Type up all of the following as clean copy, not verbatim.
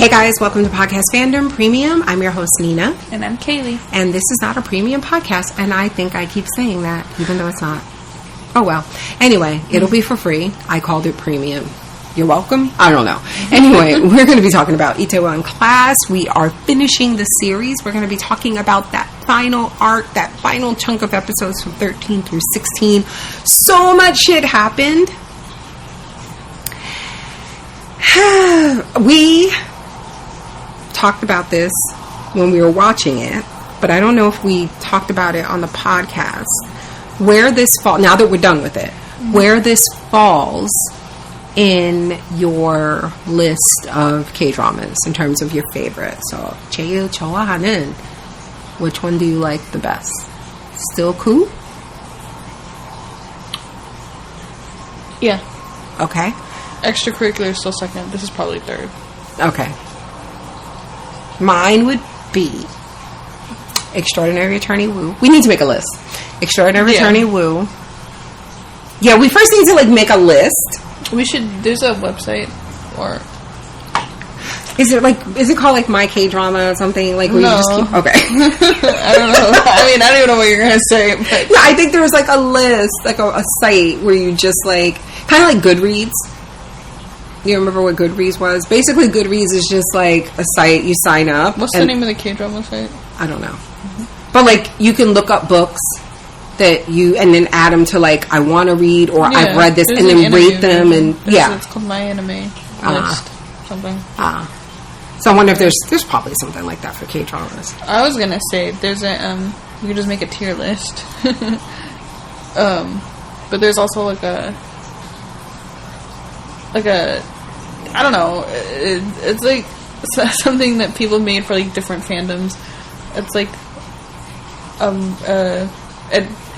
Hey guys, welcome to Podcast Fandom Premium. I'm your host, Nina. And I'm Kaylee. And this is not a premium podcast, and I think I keep saying that, even though it's not. Oh well. Anyway, it'll be for free. I called it premium. You're welcome? I don't know. Anyway, we're going to be talking about Itaewon Class. We are finishing the series. We're going to be talking about that final arc, that final chunk of episodes from 13 through 16. So much shit happened. We talked about this when we were watching it, but I don't know if we talked about it on the podcast. Where this falls, now that we're done with it, where this falls in your list of K-dramas in terms of your favorite. So, 제일 좋아하는, which one do you like the best? Still cool? Yeah. Okay. Extracurricular is still second. This is probably third. Okay. Mine would be Extraordinary Attorney Woo. We need to make a list. Extraordinary Attorney Woo. Yeah, we first need to make a list. We should. There's a website, or is it called My K-Drama or something? Where you just keep, okay. I don't know. I don't even know what you're gonna say. But no, I think there was a list, a site where you just kind of like Goodreads. You remember what Goodreads was? Basically, Goodreads is just a site you sign up. What's the name of the K-drama site? I don't know. Mm-hmm. But you can look up books that and then add them to I want to read, or I've read this, and then rate them, and it's called My Anime List, something. So I wonder if there's probably something like that for K-dramas. I was gonna say there's a you can just make a tier list, but there's also a I don't know, it's something that people made for different fandoms. It's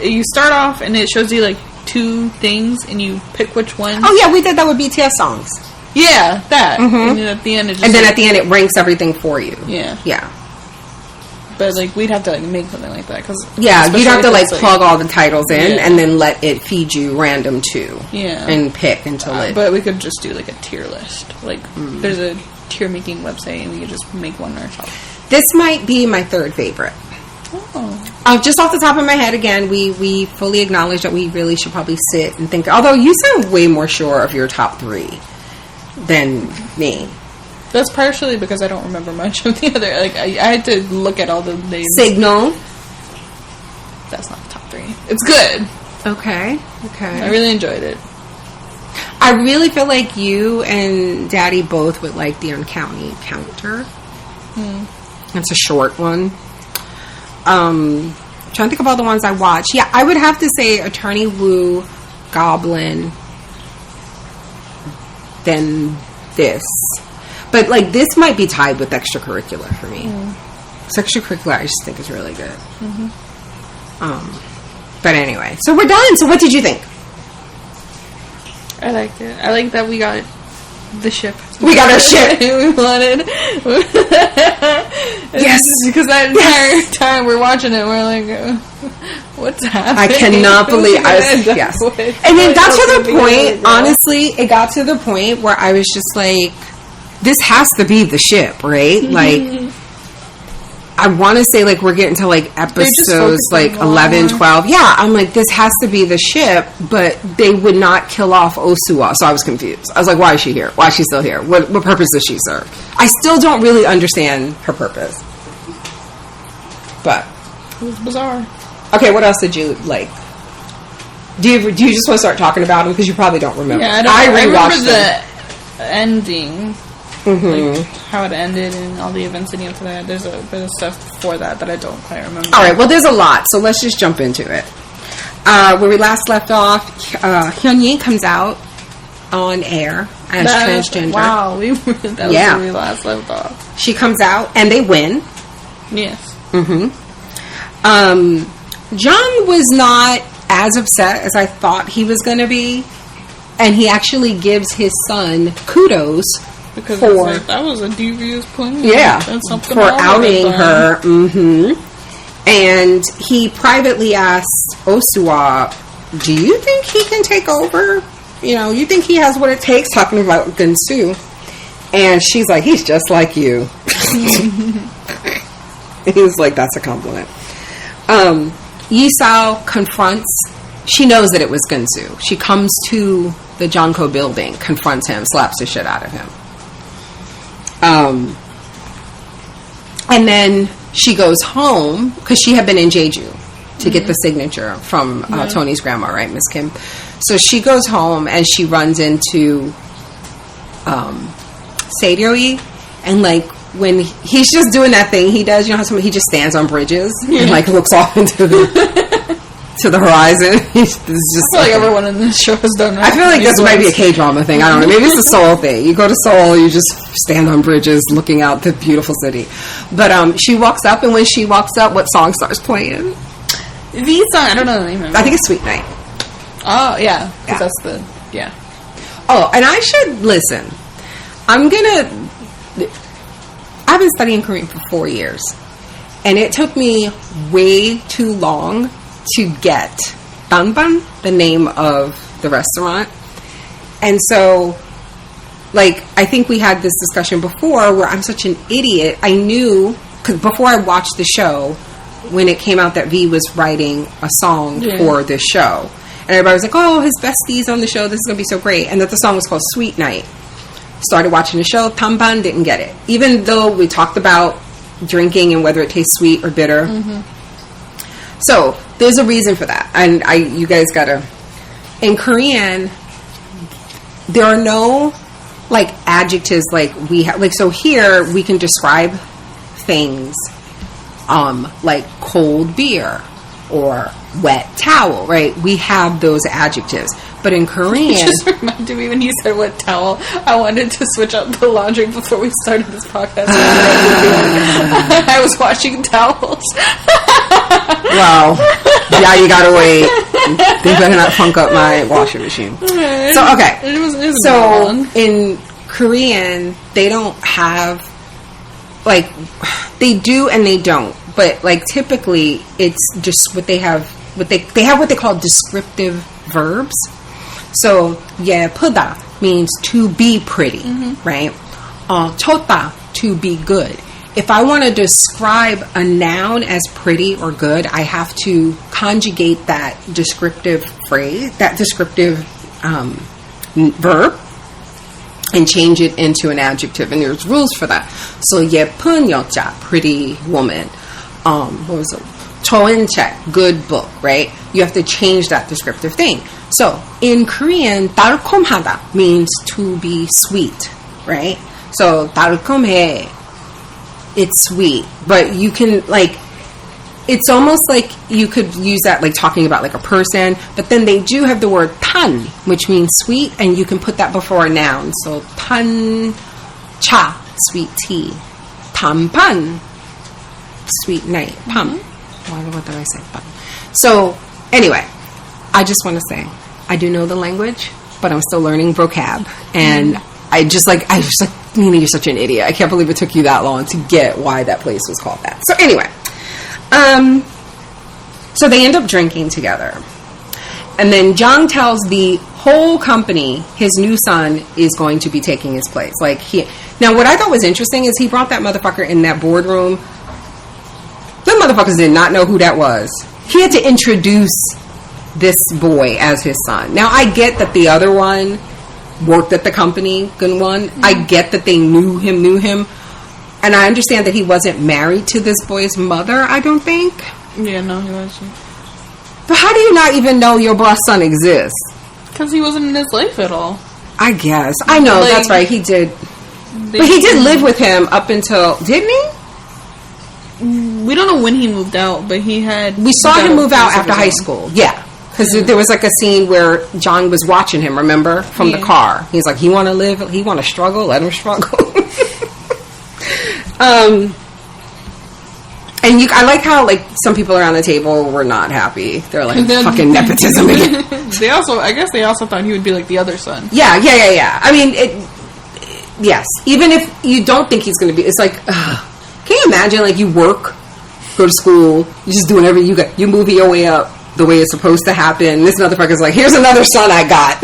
you start off and it shows you two things and you pick which one. Oh yeah, we did that with BTS songs. Yeah, that. Mm-hmm. And then at the end, at the end it ranks everything for you. Yeah. But we'd have to we'd something like that you'd have to plug all the titles in and then let it feed you random too. Yeah. And pick until it. But we could just do a tier list. There's a tier making website and we could just make one ourselves. This might be my third favorite. Oh. Just off the top of my head, again, we fully acknowledge that we really should probably sit and think. Although you sound way more sure of your top three than me. That's partially because I don't remember much of the other. I had to look at all the names. Signal. That's not the top three. It's good. Okay. I really enjoyed it. I really feel like you and Daddy both would like the Uncounty Counter. It's a short one. Trying to think of all the ones I watched. Yeah, I would have to say Attorney Woo, Goblin, then this. But this might be tied with Extracurricular for me. So Extracurricular, I just think is really good. But anyway, so we're done. So what did you think? I liked it. I like that we got the ship. We got our ship. We wanted. Yes. Because that entire time we're watching it, we're like, what's happening? I cannot believe yes. And it got to the point, honestly, it got to the point where I was just this has to be the ship, right? I want to say we're getting to episodes 11, 12. Yeah, I'm this has to be the ship, but they would not kill off Osua, so I was confused. I was why is she here? Why is she still here? What purpose does she serve? I still don't really understand her purpose. But it was bizarre. Okay, what else did you like? Do you just want to start talking about them because you probably don't remember? Yeah, I remember the ending. How it ended and all the events leading up to that. There's a bit of stuff before that I don't quite remember. Alright, well there's a lot, so let's just jump into it. Where we last left off, Hyunyi comes out on air as transgender. Wow, that was where we last left off. She comes out, and they win. Yes. John was not as upset as I thought he was going to be, and he actually gives his son kudos Because for that was a devious plan. That's something for outing her. And he privately asked Osuwa, "Do you think he can take over? You think he has what it takes?" Talking about Gunsu, and she's like, "He's just like you." He was like, "That's a compliment." Yisao confronts. She knows that it was Gunsu. She comes to the Jonko building, confronts him, slaps the shit out of him. And then she goes home because she had been in Jeju to get the signature from Tony's grandma, right, Miss Kim? So she goes home and she runs into Seiroi, and like when he's just doing that thing he does, how he just stands on bridges and like looks off into the horizon. He's just I feel like everyone in this show has done that. I feel like this might be a K-drama thing. I don't know. Maybe it's a Seoul thing. You go to Seoul, you just stand on bridges looking out the beautiful city. But she walks up, and when she walks up, what song starts playing? The song, I don't know the name of it. I think it's Sweet Night. Oh, yeah. Because that's the, Oh, and I should, listen, I've been studying Korean for 4 years, and it took me way too long to get Danban, the name of the restaurant. And so, like, I think we had this discussion before where I'm such an idiot. I knew, because before I watched the show, when it came out that V was writing a song for this show, and everybody was like, "Oh, his bestie's on the show, this is going to be so great," and that the song was called Sweet Night. Started watching the show, Tamban, didn't get it. Even though we talked about drinking and whether it tastes sweet or bitter. So, there's a reason for that. And you guys gotta... In Korean, there are no, like, adjectives like we have... Like, so here, we can describe things, like cold beer or wet towel, right? We have those adjectives. But in Korean... It just reminded me when you said wet towel, I wanted to switch up the laundry before we started this podcast. I was washing towels. Wow. Yeah, you gotta wait. They better not funk up my washing machine. So, okay. It was so, in Korean, they don't have... Like, they do and they don't. But, like, typically, it's just what they have... They have what they call descriptive verbs. So, 예쁘다 means to be pretty, right? 좋다, to be good. If I want to describe a noun as pretty or good, I have to conjugate that descriptive phrase, that descriptive verb, and change it into an adjective. And there's rules for that. So, 예쁜 여자, pretty woman. What was it? 좋은 책, good book, right? You have to change that descriptive thing. So, in Korean, 달콤하다 means to be sweet, right? So, 달콤해, it's sweet. But you can, like, it's almost like you could use that, like, talking about, like, a person. But then they do have the word tan, which means sweet, and you can put that before a noun. So, tan, cha, sweet tea. Tampan, sweet night. Pam. What did I say? So, anyway, I just want to say, I do know the language, but I'm still learning vocab. And I was just like, Nina, you're such an idiot. I can't believe it took you that long to get why that place was called that. So, anyway, so they end up drinking together. And then Jang tells the whole company his new son is going to be taking his place. Now, what I thought was interesting is he brought that motherfucker in that boardroom. Them motherfuckers did not know who that was. He had to introduce this boy as his son. Now, I get that the other one worked at the company, Gunwon. I get that they knew him. And I understand that he wasn't married to this boy's mother, I don't think. Yeah, no, he wasn't. But how do you not even know your boss son exists? Because he wasn't in his life at all. I guess. I know, like, that's right, he did. But he did live with him up until... Didn't he? We don't know when he moved out, but he had... We saw him move out after high school. Yeah. Because there was like a scene where John was watching him, remember? From the car. He's like, he want to live, he want to struggle, let him struggle. And I like how like some people around the table were not happy. They're like fucking nepotism again. I guess they also thought he would be like the other son. Yeah. I mean, yes. Even if you don't think he's going to be, it's like, can you imagine like you work, go to school, you just do whatever you move your way up the way it's supposed to happen. This motherfucker's like, here's another son I got.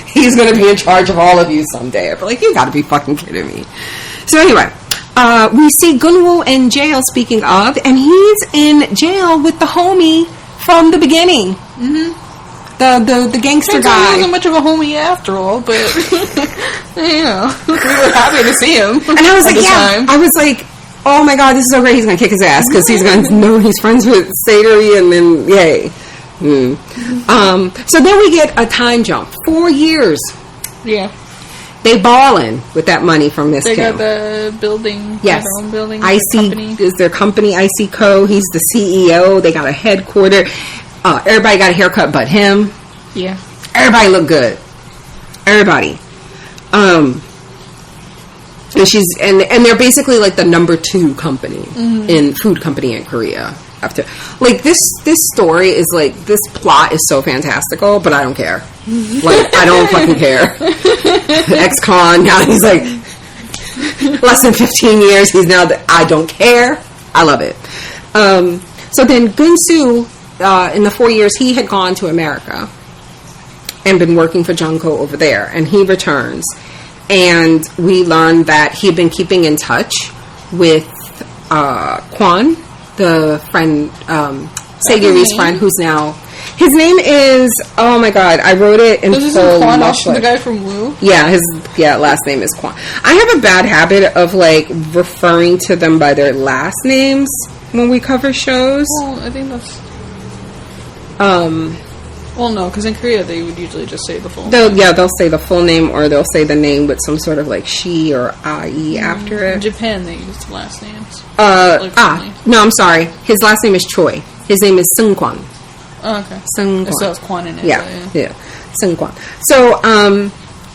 He's going to be in charge of all of you someday. I'm like, you got to be fucking kidding me. So anyway. We see Gunwoo in jail, speaking of, and he's in jail with the homie from the beginning. Mm-hmm. The gangster guy. He wasn't much of a homie after all, but, you know, we were happy to see him. And I was like, I was like, oh my god, this is so great, he's going to kick his ass, because he's going to know he's friends with Sadori, and then, yay. So then we get a time jump. 4 years. Yeah. They ballin' with that money from Miss Kim. They got the building. Yes. Their own building. IC is their company, IC Co. He's the CEO. They got a headquarter. Everybody got a haircut but him. Yeah. Everybody looked good. Everybody. And they're basically like the number 2 company in food company in Korea. After like this story is like, this plot is so fantastical, but I don't care. Like, I don't fucking care. Ex-con, now he's like less than 15 years, he's now I don't care. I love it. So then Gunsu, in the 4 years he had gone to America and been working for Junko over there, and he returns, and we learned that he had been keeping in touch with Kwon, the friend, Seguri's friend, who's now, his name is, oh my god, I wrote it in full. Kwon, also the guy from Woo? Yeah, last name is Kwon. I have a bad habit of like referring to them by their last names when we cover shows. Well, I think that's well, no, because in Korea they would usually just say the full name. They'll say the full name, or they'll say the name with some sort of like she or IE after it. In Japan they use the last names. No, I'm sorry. His last name is Choi. His name is Seungkwan. Oh, okay. Seungkwan. So it's Kwon in it. Yeah. Seungkwan.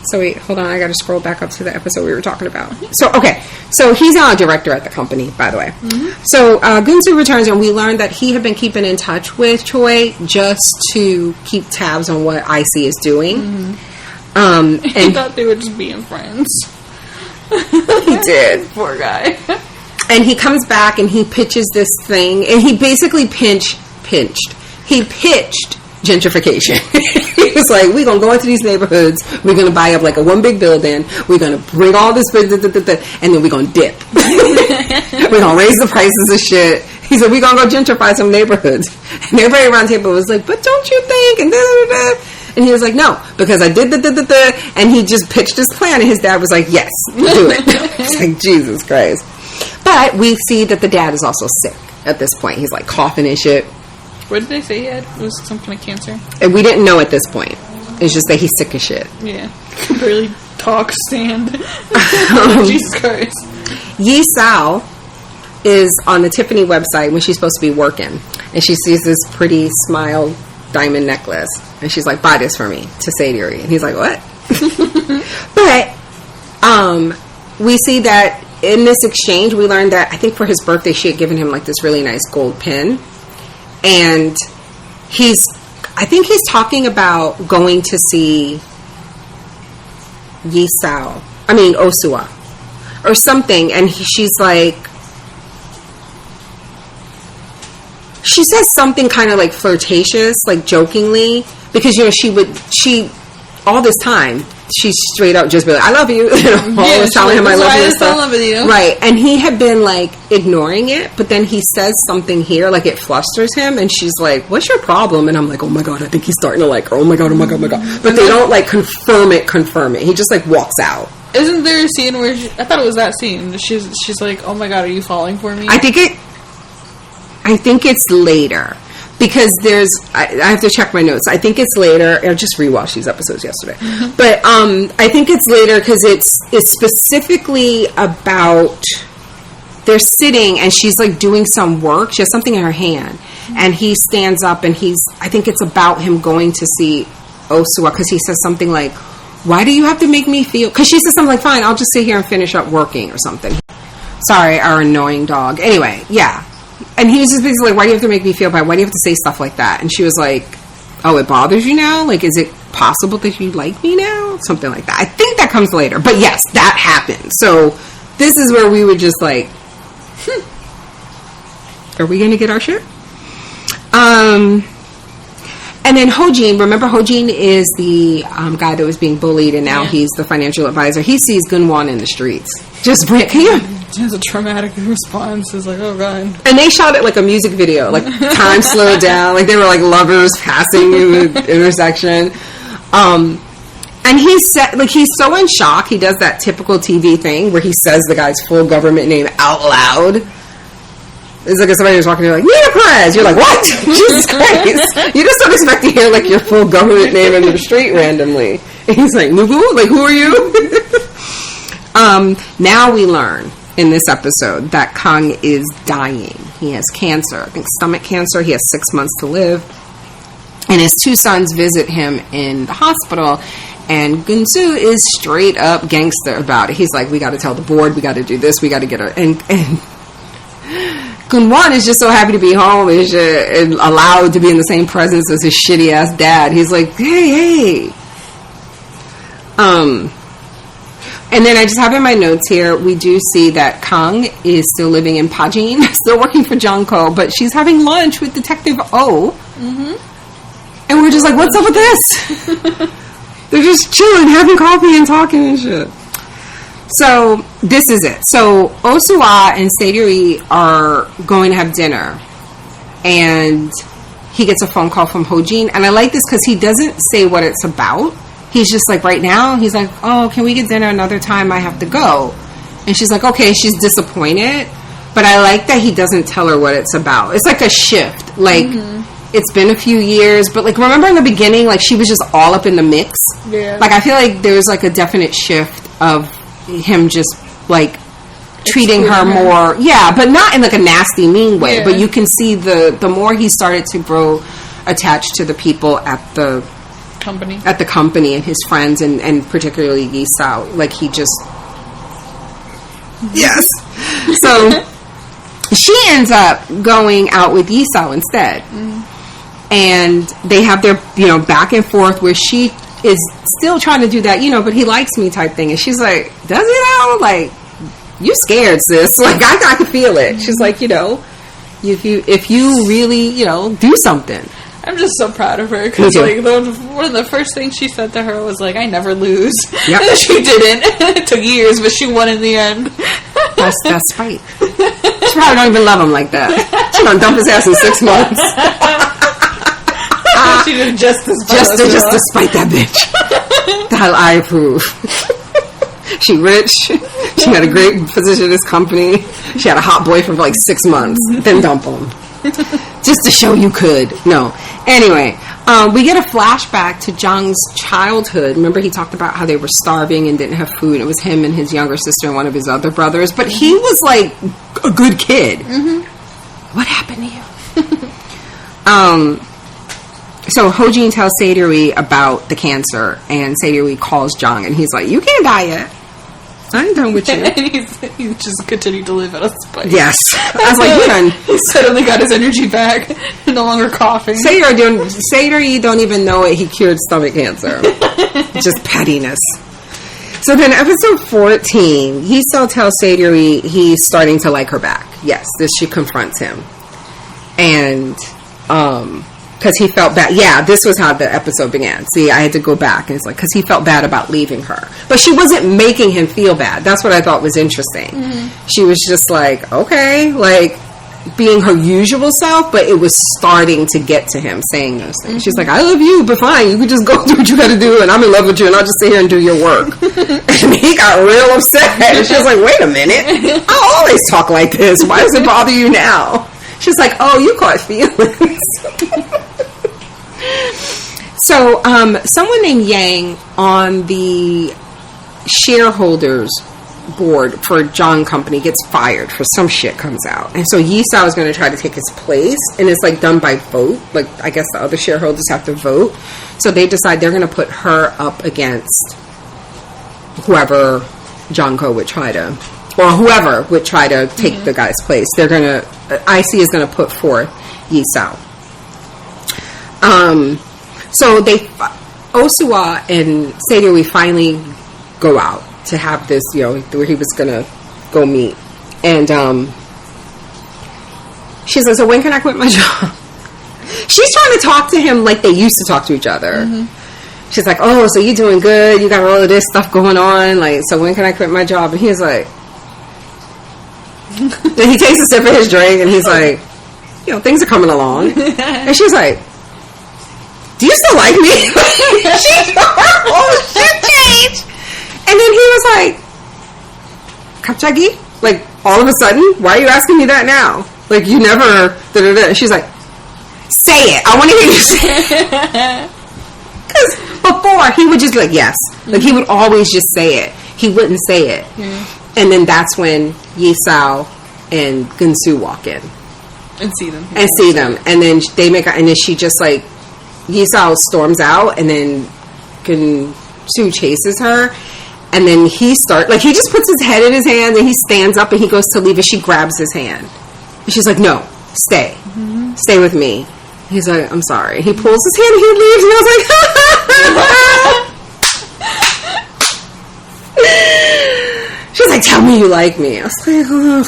So wait, hold on. I got to scroll back up to the episode we were talking about. So he's now a director at the company, by the way. Mm-hmm. So Gunsu returns, and we learned that he had been keeping in touch with Choi just to keep tabs on what IC is doing. Mm-hmm. He thought they were just being friends. He did. Poor guy. And he comes back and he pitches this thing, and he basically pitched gentrification. He was like, we're going to go into these neighborhoods, we're going to buy up like a one big building, we're going to bring all this, and then we're going to dip. We're going to raise the prices of shit. He said, we're going to go gentrify some neighborhoods. And everybody around the table was like, but don't you think? And And he was like, no, because I did the. And he just pitched his plan, and his dad was like, yes, do it. It's like, Jesus Christ. But we see that the dad is also sick at this point. He's like coughing and shit. What did they say he had? It was some kind of cancer? And we didn't know at this point. It's just that he's sick as shit. Yeah. Barely talk, stand. Jesus Christ. Yi Sao is on the Tiffany website when she's supposed to be working. And she sees this pretty smile diamond necklace. And she's like, buy this for me, to Sadori. And he's like, what? But we see that in this exchange, we learned that I think for his birthday, she had given him like this really nice gold pin. And I think he's talking about going to see Osua or something. And she's like, she says something kind of like flirtatious, like jokingly, because, you know, she all this time, she straight up just be like, I love you. Always telling him I love you and stuff. With you. Right. And he had been like ignoring it, but then he says something here, like it flusters him, and she's like, what's your problem? And I'm like, oh my God, I think he's starting to like her. Oh my God. But they don't like confirm it. He just like walks out. Isn't there a scene where I thought it was that scene. She's like, oh my God, are you falling for me? I think it's later. Because I have to check my notes. I think it's later. I just rewatched these episodes yesterday. Mm-hmm. But I think it's later because it's specifically about, they're sitting and she's like doing some work. She has something in her hand. Mm-hmm. And he stands up and I think it's about him going to see Osua, because he says something like, why do you have to make me feel, because she says something like, fine, I'll just sit here and finish up working or something. Sorry, our annoying dog. Anyway, yeah. And he was just basically like, why do you have to make me feel bad? Why do you have to say stuff like that? And she was like, oh, it bothers you now? Like, is it possible that you like me now? Something like that. I think that comes later. But yes, that happened. So this is where we were just like, are we going to get our shit? And then Hojin, remember Hojin is the guy that was being bullied, and now he's the financial advisor. He sees Gunwon in the streets. Just can you? He has a traumatic response. He's like, oh god. And they shot it like a music video, like time slowed down, like they were like lovers passing in the intersection. And he said, like, he's so in shock. He does that typical TV thing where he says the guy's full government name out loud. It's like if somebody was walking in like, Nina Perez. You're like, what? Jesus Christ. You just don't expect to hear like your full government name in the street randomly. And he's like, Nugu? Like, who are you? Now we learn in this episode that Kang is dying. He has cancer. I think stomach cancer. He has 6 months to live. And his 2 sons visit him in the hospital. And Gunsu is straight up gangster about it. He's like, we got to tell the board. We got to do this. We got to get her. And Gunwon is just so happy to be home and allowed to be in the same presence as his shitty ass dad. He's like, hey. And then I just have in my notes here, we do see that Kang is still living in Pajin, still working for Junko, but she's having lunch with Detective O. Mm-hmm. And we're just like, what's up with this? They're just chilling, having coffee and talking and shit. So, this is it. So, Osuwa and Seiri are going to have dinner. And he gets a phone call from Hojin. And I like this because he doesn't say what it's about. He's just like, right now, he's like, oh, can we get dinner another time? I have to go. And she's like, okay, she's disappointed. But I like that he doesn't tell her what it's about. It's like a shift. Like, it's been a few years. But, like, remember in the beginning, like, she was just all up in the mix? Yeah. Like, I feel like there's, like, a definite shift of him just, like, treating her more. Yeah, but not in, like, a nasty, mean way. Yeah. But you can see the more he started to grow attached to the people at the company and his friends and particularly Yisao, like he just yes. So she ends up going out with Yisao instead, and they have their back and forth where she is still trying to do that but he likes me type thing, and she's like, does he now? Like, you scared, sis. Like I can feel it. She's like, if you really do something. I'm just so proud of her because like one of the first things she said to her was like, "I never lose." Yep. And she didn't. It took years, but she won in the end. That's spite. She probably don't even love him like that. She gonna dump his ass in 6 months. She did just to spite that bitch. That I approve. She rich. She had a great position in this company. She had a hot boyfriend for like 6 months. Then dump him. Just to show you could. No. Anyway, we get a flashback to Jung's childhood. Remember he talked about how they were starving and didn't have food. It was him and his younger sister and one of his other brothers. But he was like a good kid. Mm-hmm. What happened to you? So Hojin tells Seiri about the cancer, and Seiri calls Jung, and he's like, you can't die yet. I ain't done with you. And he's just continued to live out of spite. Yes. I was like, you're done. He suddenly got his energy back. No longer coughing. Seiri don't even know it. He cured stomach cancer. Just pettiness. So then episode 14, he still tells Seiri he's starting to like her back. Yes, this she confronts him. And, because he felt bad. Yeah, this was how the episode began. See, I had to go back. And it's like, because he felt bad about leaving her. But she wasn't making him feel bad. That's what I thought was interesting. Mm-hmm. She was just like, okay, like, being her usual self, but it was starting to get to him saying those things. Mm-hmm. She's like, I love you, but fine, you can just go do what you got to do, and I'm in love with you, and I'll just sit here and do your work. And he got real upset. And she was like, wait a minute. I always talk like this. Why does it bother you now? She's like, oh, you caught feelings. So, someone named Yang on the shareholders board for John Company gets fired for some shit comes out. And so Yisao is going to try to take his place, and it's like done by vote. Like, I guess the other shareholders have to vote. So they decide they're going to put her up against whoever Jonko would try to or whoever would try to take the guy's place, they're gonna, IC is gonna put forth Yisao. So Osuwa and Seirui finally go out to have this, where he was gonna go meet. And she's like, so when can I quit my job? She's trying to talk to him like they used to talk to each other. She's like, oh, so you're doing good, you got all of this stuff going on, like, so when can I quit my job? And he's like, then he takes a sip of his drink and he's like, things are coming along. And she's like, do you still like me? Her whole shit changed. And then he was like, Kapchagi? Like, all of a sudden, why are you asking me that now? Like, you never, da-da-da. She's like, say it. I want to hear you say it. Because before, he would just be like, yes. Like, he would always just say it. He wouldn't say it. And then that's when Yisao and Gunsu walk in. And see them. And then they make, and then she just like, Yisao storms out, and then Gunsu chases her. And then he just puts his head in his hand, and he stands up, and he goes to leave, and she grabs his hand. And she's like, no, stay. Stay with me. He's like, I'm sorry. He pulls his hand, and he leaves, and I was like, she's like, tell me you like me. I was like, ugh.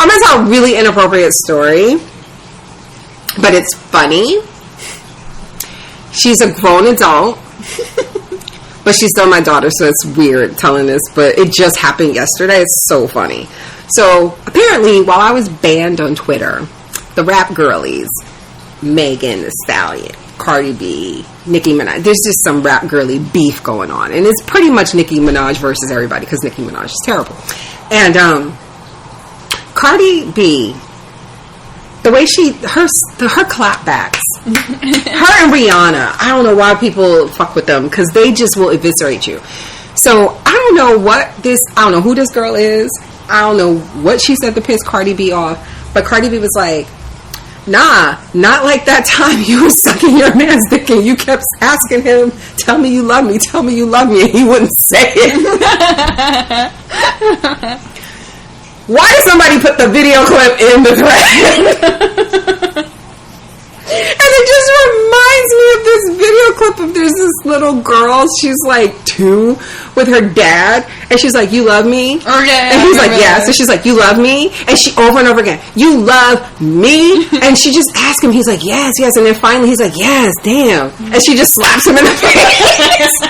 I'm going to tell a really inappropriate story, but it's funny. She's a grown adult, but she's still my daughter, so it's weird telling this, but it just happened yesterday. It's so funny. So, apparently, while I was banned on Twitter, the rap girlies, Megan Thee Stallion, Cardi B, Nicki Minaj, there's just some rap girly beef going on, and it's pretty much Nicki Minaj versus everybody, because Nicki Minaj is terrible. And, Cardi B, the way her clapbacks, her and Rihanna, I don't know why people fuck with them, because they just will eviscerate you. So, I don't know who this girl is. I don't know what she said to piss Cardi B off, but Cardi B was like, nah, not like that time you were sucking your man's dick and you kept asking him, tell me you love me, and he wouldn't say it. Why did somebody put the video clip in the thread? And it just reminds me of this video clip of there's this little girl, she's like 2 with her dad, and she's like, you love me? Oh, yeah. And he's like, yes. So she's like, you love me? And she over and over again, you love me? And she just asks him, he's like, yes. And then finally he's like, yes, damn. And she just slaps him in the face.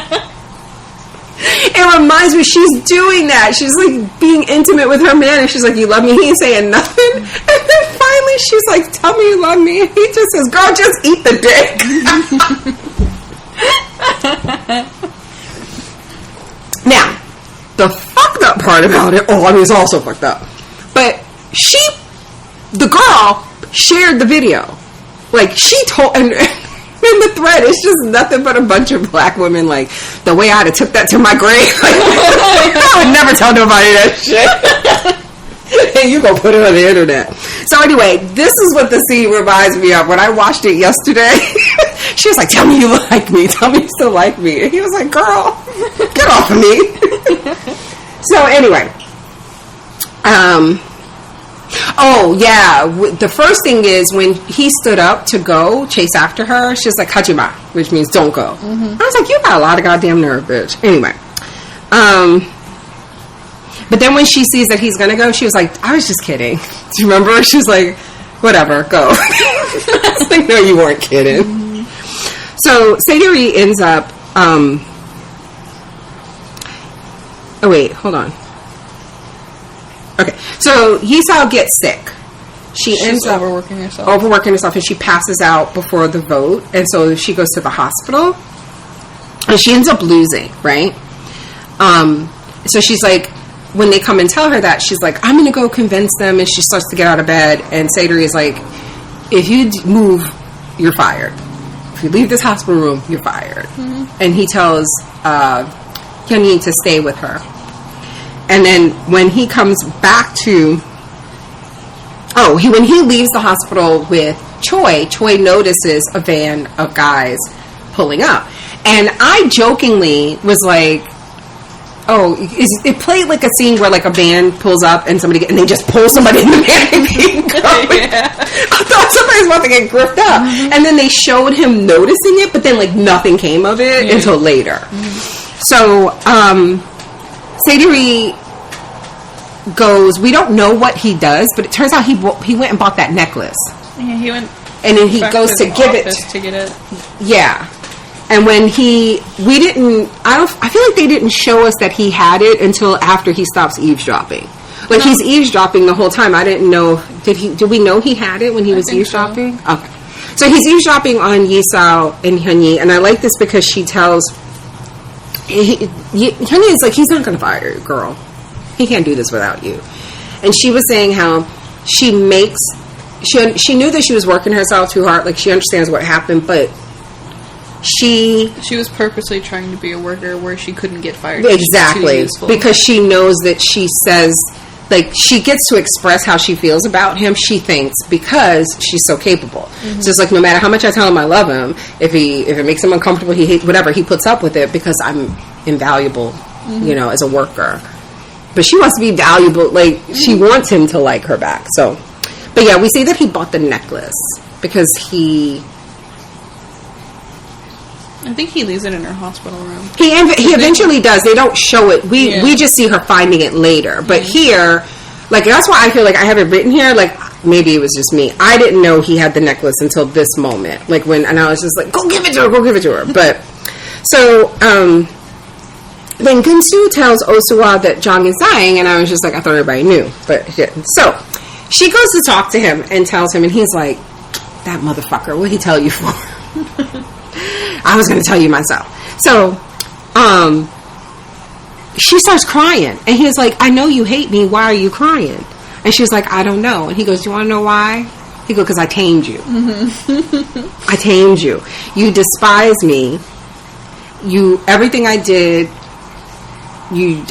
It reminds me, she's doing that. She's like being intimate with her man, and she's like, you love me? He ain't saying nothing. And then finally she's like, tell me you love me. And he just says, girl, just eat the dick. Now, the fucked up part about it, it's also fucked up. But the girl shared the video. Like, she told, and in the thread, it's just nothing but a bunch of black women, like, the way I'd have took that to my grave. I would never tell nobody that shit. And you go put it on the internet. So anyway, this is what the scene reminds me of. When I watched it yesterday, she was like, tell me you like me. Tell me you still like me. And he was like, girl, get off of me. So anyway. Oh, yeah. The first thing is when he stood up to go chase after her, she was like, Hajima, which means don't go. I was like, you got a lot of goddamn nerve, bitch. Anyway. But then when she sees that he's going to go, she was like, I was just kidding. Do you remember? She was like, whatever, go. I was like, no, you weren't kidding. So Seirui ends up, oh, wait, hold on. Okay, so Yisao gets sick. She's ends up overworking herself, and she passes out before the vote, and so she goes to the hospital, and she ends up losing, right? So she's like, when they come and tell her that, she's like, I'm going to go convince them, and she starts to get out of bed, and Seirui is like, if you move, you're fired. If you leave this hospital room, you're fired. And he tells Hyunyin to stay with her. And then when he comes back to, when he leaves the hospital with Choi notices a van of guys pulling up. And I jokingly was like, oh, it played like a scene where like a van pulls up and and they just pull somebody in the van and keep going. Yeah. I thought somebody was about to get gripped up. Mm-hmm. And then they showed him noticing it, but then like nothing came of it until later. Mm-hmm. So, Sadiri goes, we don't know what he does, but it turns out he went and bought that necklace. Yeah, he went. And then he goes to give it to get it. Yeah. And when I feel like they didn't show us that he had it until after he stops eavesdropping. Like he's eavesdropping the whole time. I didn't know. Did we know he had it when he was eavesdropping? So. Okay. So he's eavesdropping on Yisao and Hyunyi, and I like this because she tells Hyunyi is like, he's not going to fire you, girl. He can't do this without you. And she was saying how she knew that she was working herself too hard. Like she understands what happened, but she was purposely trying to be a worker where she couldn't get fired. Exactly, because she knows that she says, like, she gets to express how she feels about him, she thinks, because she's so capable. Mm-hmm. So it's like, no matter how much I tell him I love him, if it makes him uncomfortable, he hates whatever, he puts up with it because I'm invaluable, as a worker. But she wants to be valuable, like, she wants him to like her back. So, but yeah, we see that he bought the necklace because I think he leaves it in her hospital room. He eventually does. They don't show it. We just see her finding it later. But here, like, that's why I feel like I have it written here. Like, maybe it was just me. I didn't know he had the necklace until this moment. Like, and I was just like, go give it to her. But, so, then Gunsu tells Osuwa that Jong is dying, and I was just like, I thought everybody knew. But, so, she goes to talk to him and tells him, and he's like, that motherfucker, what'd he tell you for? I was going to tell you myself. So, she starts crying. And he's like, I know you hate me. Why are you crying? And she's like, I don't know. And he goes, do you want to know why? He goes, because I tamed you. Mm-hmm. I tamed you. You despise me. Everything I did,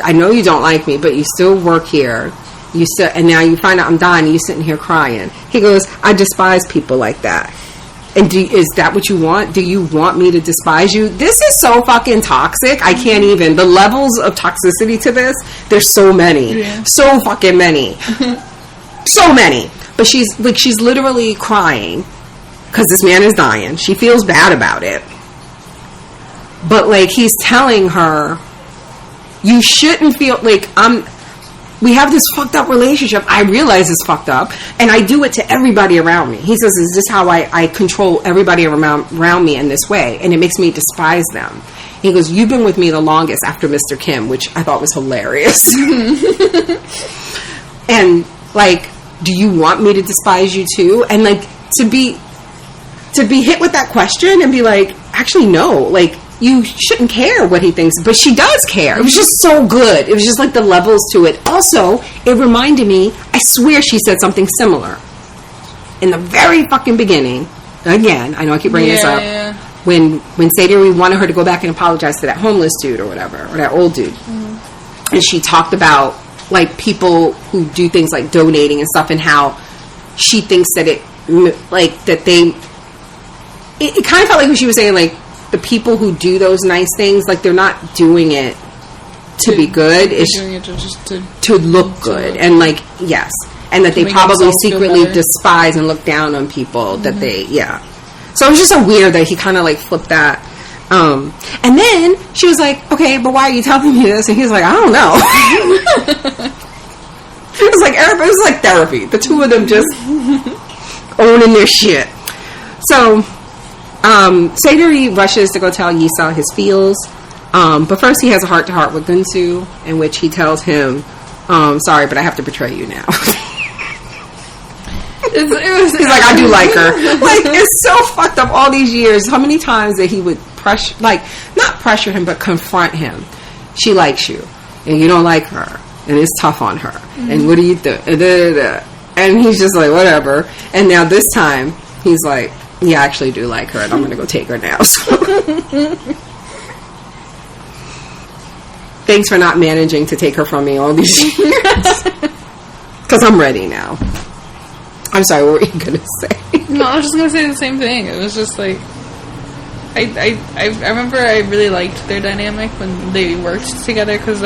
I know you don't like me, but you still work here. And now you find out I'm dying and you're sitting here crying. He goes, I despise people like that. And is that what you want? Do you want me to despise you? This is so fucking toxic. I can't even. The levels of toxicity to this, there's so many. Yeah. So fucking many. So many. But she's literally crying because this man is dying. She feels bad about it. But, like, he's telling her, you shouldn't feel like we have this fucked up relationship. I realize it's fucked up, and I do it to everybody around me. He says, is this how I control everybody around me in this way? And it makes me despise them. He goes, you've been with me the longest after Mr. Kim, which I thought was hilarious. And, like, do you want me to despise you too? And, like, to be hit with that question and be like, actually, no, like, you shouldn't care what he thinks, but she does care. It was just so good. It was just like the levels to it. Also, it reminded me, I swear she said something similar in the very fucking beginning. Again, I know I keep bringing this up. Yeah. When Sadiri wanted her to go back and apologize to that homeless dude or whatever, or that old dude. Mm-hmm. And she talked about, like, people who do things like donating and stuff, and how she thinks that it kind of felt like what she was saying, like, the people who do those nice things, like, they're not doing it to be good. It's doing it to look good. And, like, yes. And that they probably secretly despise and look down on people that they, So it was just so weird that he kind of, like, flipped that. And then she was like, okay, but why are you telling me this? And he was like, I don't know. It was like therapy. The two of them just owning their shit. So Sadiri rushes to go tell Yisao his feels, but first he has a heart-to-heart with Gunsu, in which he tells him, sorry, but I have to betray you now. He's like, I do like her. Like, it's so fucked up all these years. How many times that he would not pressure him, but confront him. She likes you, and you don't like her, and it's tough on her. Mm-hmm. And what do you do? And he's just like, whatever. And now this time, he's like, yeah, I actually do like her, and I'm going to go take her now. So. Thanks for not managing to take her from me all these years. Because I'm ready now. I'm sorry, what were you going to say? No, I was just going to say the same thing. It was just like, I remember I really liked their dynamic when they worked together because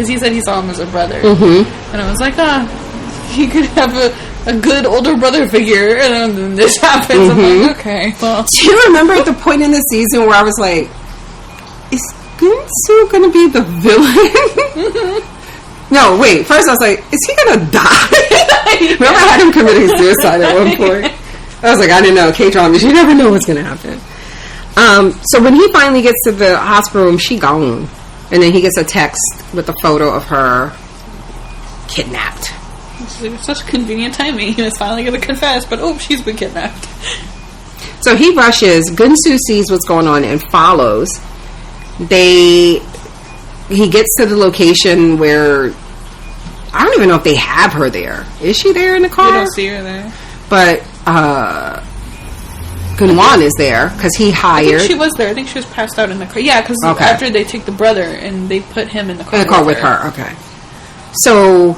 he said he saw him as a brother, and I was like, he could have a good older brother figure, and then this happens. I'm like, okay, well. Do you remember at the point in the season where I was like, is Gunsu going to be the villain? No, wait. First I was like, is he going to die? Remember I had him committing suicide at one point? I was like, I didn't know. K-dramas, you never know what's going to happen. So when he finally gets to the hospital room, she gone. And then he gets a text with a photo of her kidnapped. It's such convenient timing. He was finally going to confess, but she's been kidnapped. So he rushes. Gunsu sees what's going on and follows. He gets to the location where I don't even know if they have her there. Is she there in the car? We don't see her there. But Gunwan is there because he hired. I think she was there. I think she was passed out in the car. Yeah, because after they take the brother and they put him in the car. In the car with her. Okay. So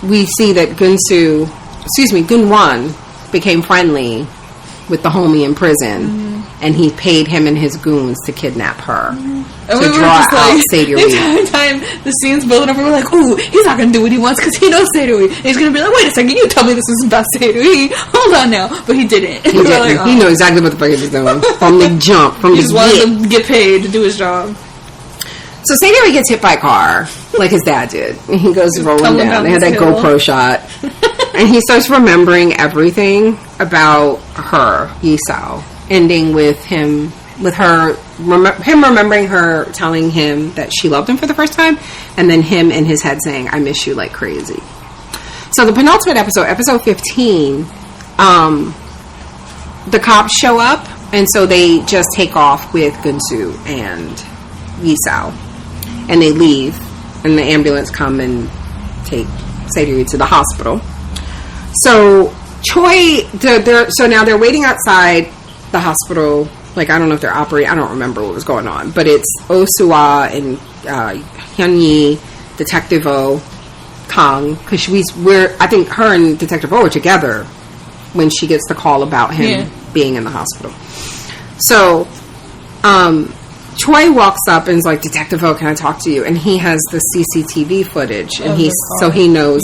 we see that Gunwan became friendly with the homie in prison, and he paid him and his goons to kidnap her to draw out Sadie Reed. The entire time the scene's building up, and we're like, "Ooh, he's not gonna do what he wants because he knows Sadie Reed. He's gonna be like, wait a second, you tell me this is about Sadie Reed. Hold on now." But he didn't. He didn't. Like, he knew exactly what the fuck he was doing from the jump. He just wanted to get paid to do his job. So Sadie Reed gets hit by a car, like his dad did. And he goes rolling down. They had that GoPro shot. And he starts remembering everything about her, Yisao. Ending with him remembering her telling him that she loved him for the first time. And then him in his head saying, I miss you like crazy. So the penultimate episode 15, the cops show up. And so they just take off with Gunsu and Yisao. And they leave, and the ambulance come and take Sadie to the hospital. So Choi, so now they're waiting outside the hospital. Like, I don't know if they're operating. I don't remember what was going on. But it's Oh-Soo-ah and Hyun-yi, Detective O, Kang. Because I think her and Detective O are together when she gets the call about him being in the hospital. So, Choi walks up and is like, Detective O, can I talk to you? And he has the CCTV footage. And he knows,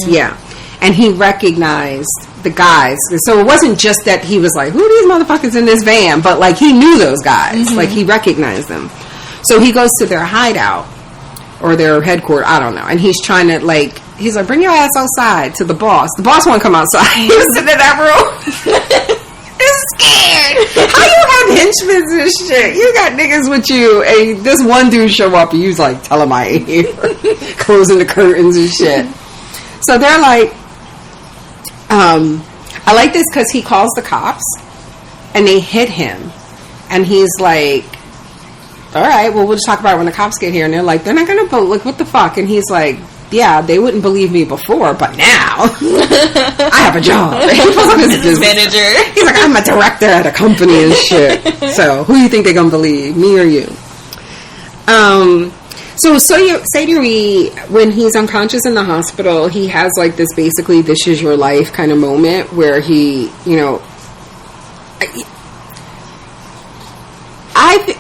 And he recognized the guys. So it wasn't just that he was like, who are these motherfuckers in this van? But, like, he knew those guys. Like, he recognized them. So he goes to their hideout or their headquarters. I don't know. And he's trying to, like, he's like, bring your ass outside to the boss. The boss won't come outside. He was sitting in that room. He's scared. How you have henchmen and shit? You got niggas with you, and this one dude show up, and you like, tell him I ain't here. Closing the curtains and shit. So they're like, I like this because he calls the cops, and they hit him, and he's like, all right, well, we'll just talk about it when the cops get here. And they're like, they're not gonna vote. Like, what the fuck? And he's like, yeah, they wouldn't believe me before, but now I have a job. He was on his manager. He's like, I'm a director at a company and shit. So who do you think they're gonna believe, me or you? So Sadie Reed, when he's unconscious in the hospital, he has like this basically "this is your life" kind of moment where he, you know,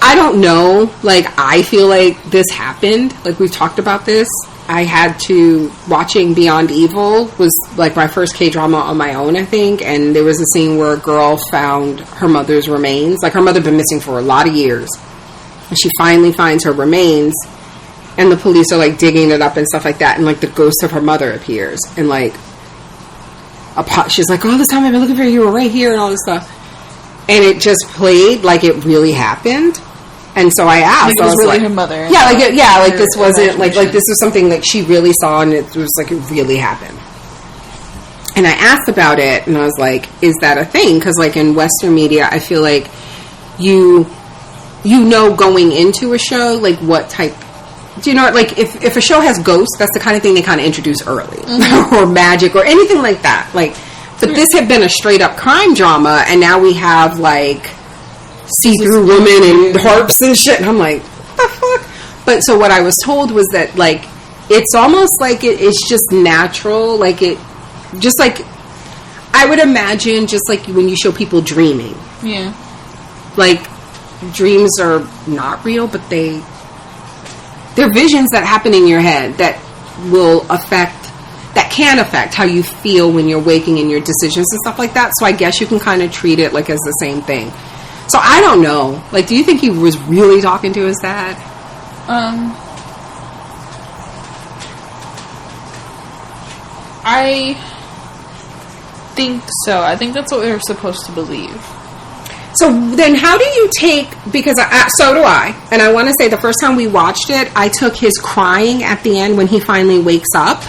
I don't know. Like, I feel like this happened. Like, we've talked about this. I had to, watching Beyond Evil was like my first K-drama on my own, I think. And there was a scene where a girl found her mother's remains. Like, her mother had been missing for a lot of years. And she finally finds her remains. And the police are, like, digging it up and stuff like that. And, like, the ghost of her mother appears. And, like, she's like, all this time I've been looking for you. You were right here and all this stuff. And it just played like it really happened. And so I asked, like it was really her mother. Yeah, like this wasn't like this was something like she really saw, and it was like it really happened. And I asked about it, and I was like, "Is that a thing?" Because like in Western media, I feel like you know going into a show like what type. Do you know, like if a show has ghosts, that's the kind of thing they kind of introduce early, or magic or anything like that, like. But this had been a straight up crime drama, and now we have like see-through women and harps and shit, and I'm like, what the fuck? But so what I was told was that like it's almost like it's just natural, like it just like I would imagine just like when you show people dreaming. Yeah. Like dreams are not real, but they're visions that happen in your head that can affect how you feel when you're waking and your decisions and stuff like that. So I guess you can kind of treat it like as the same thing. So I don't know. Like, do you think he was really talking to his dad? I think so. I think that's what we were supposed to believe. So then how do you take, because so do I, and I want to say the first time we watched it, I took his crying at the end when he finally wakes up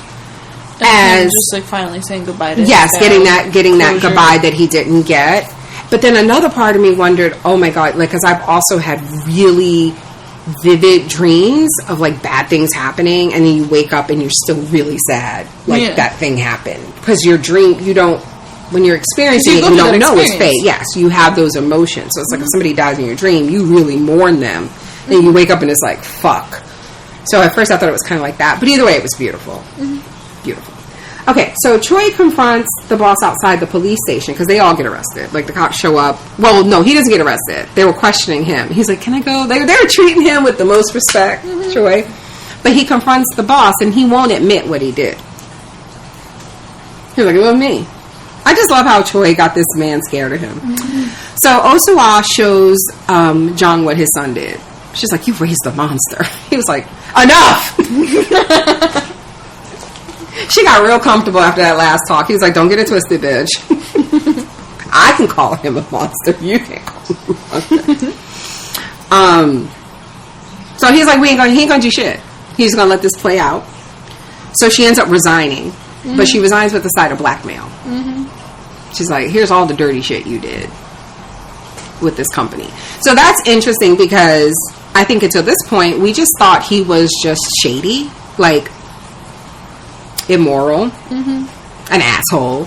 as just like finally saying goodbye to yes, his getting dad. that goodbye that he didn't get. But then another part of me wondered, oh my God, like, because I've also had really vivid dreams of like bad things happening, and then you wake up and you're still really sad, like that thing happened, because your dream, you don't, when you're experiencing it, you don't know it's fate. Yes, you have those emotions. So it's like if somebody dies in your dream, you really mourn them, and you wake up and it's like, fuck. So at first I thought it was kind of like that, but either way, it was beautiful. Beautiful. Okay, so Troy confronts the boss outside the police station because they all get arrested. Like, the cops show up. Well, no, he doesn't get arrested. They were questioning him. He's like, can I go? They were treating him with the most respect, Troy. But he confronts the boss, and he won't admit what he did. He's like, it wasn't me. I just love how Troy got this man scared of him. So Osawa shows Jung what his son did. She's like, you raised a monster. He was like, enough! She got real comfortable after that last talk. He was like, don't get it twisted, bitch. I can call him a monster. You can't call him a monster. So he's like, he ain't gonna do shit. He's gonna let this play out. So she ends up resigning. But she resigns with the side of blackmail. She's like, here's all the dirty shit you did with this company. So that's interesting because I think until this point, we just thought he was just shady. Like, immoral, an asshole.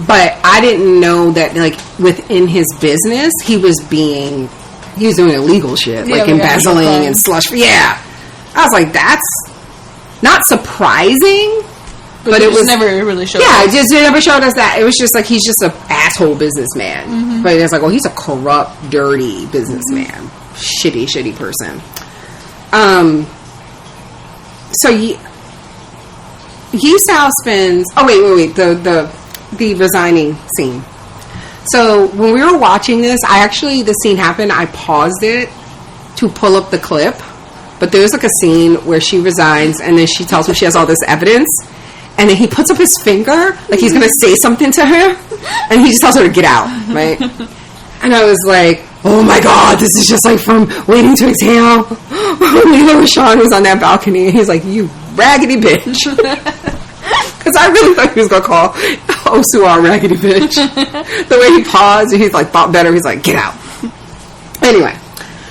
But I didn't know that, like, within his business, he was doing illegal shit, like embezzling and slush. Yeah, I was like, that's not surprising, but it was never really showed. Yeah, it never showed us that. It was just like, he's just an asshole businessman. But it's like, well, he's a corrupt, dirty businessman, shitty person. So Yusao spends... Oh, wait. The resigning scene. So, when we were watching this, the scene happened, I paused it to pull up the clip. But there's like a scene where she resigns, and then she tells him she has all this evidence. And then he puts up his finger, like he's going to say something to her. And he just tells her to get out, right? And I was like, oh my God, this is just like from Waiting to Exhale. Leela Rashawn was on that balcony, and he's like, you raggedy bitch. Because I really thought he was going to call Osuwa a raggedy bitch. The way he paused, he's like, thought better, he's like, get out. Anyway,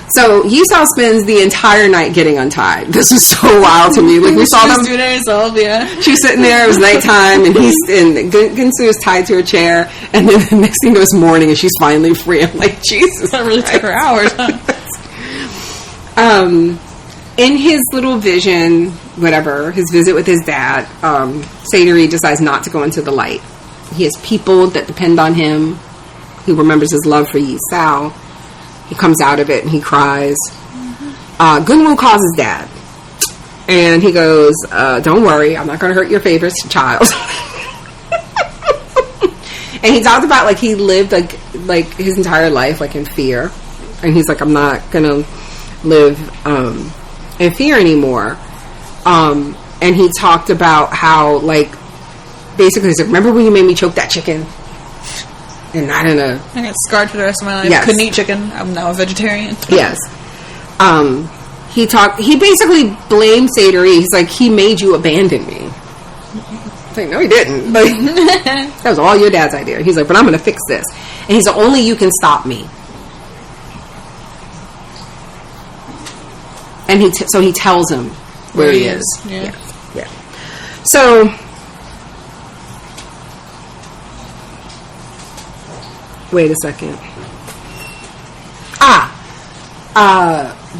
so Yusao spends the entire night getting untied. This was so wild to me. Like, we saw them doing it herself, yeah. She was sitting there, it was nighttime, and Gunsu is tied to a chair, and then the next thing it was morning, and she's finally free. I'm like, Jesus. That really took her hours, huh? In his little vision, whatever, his visit with his dad, Sadori decides not to go into the light. He has people that depend on him. He remembers his love for Yusao. He comes out of it and he cries. Gunwoo calls his dad. And he goes, don't worry, I'm not going to hurt your favorite child. And he talked about, like, he lived, like his entire life, like, in fear. And he's like, I'm not going to live in fear anymore. And he talked about how, like, basically, he's like, remember when you made me choke that chicken? And I got scarred for the rest of my life. Yes. Couldn't eat chicken. I'm now a vegetarian. Yes. He basically blamed Sadori. He's like, he made you abandon me. It's like, no, he didn't. Like, that was all your dad's idea. He's like, but I'm going to fix this. And he's like, only you can stop me. And so he tells him where he is. Yeah. So, wait a second.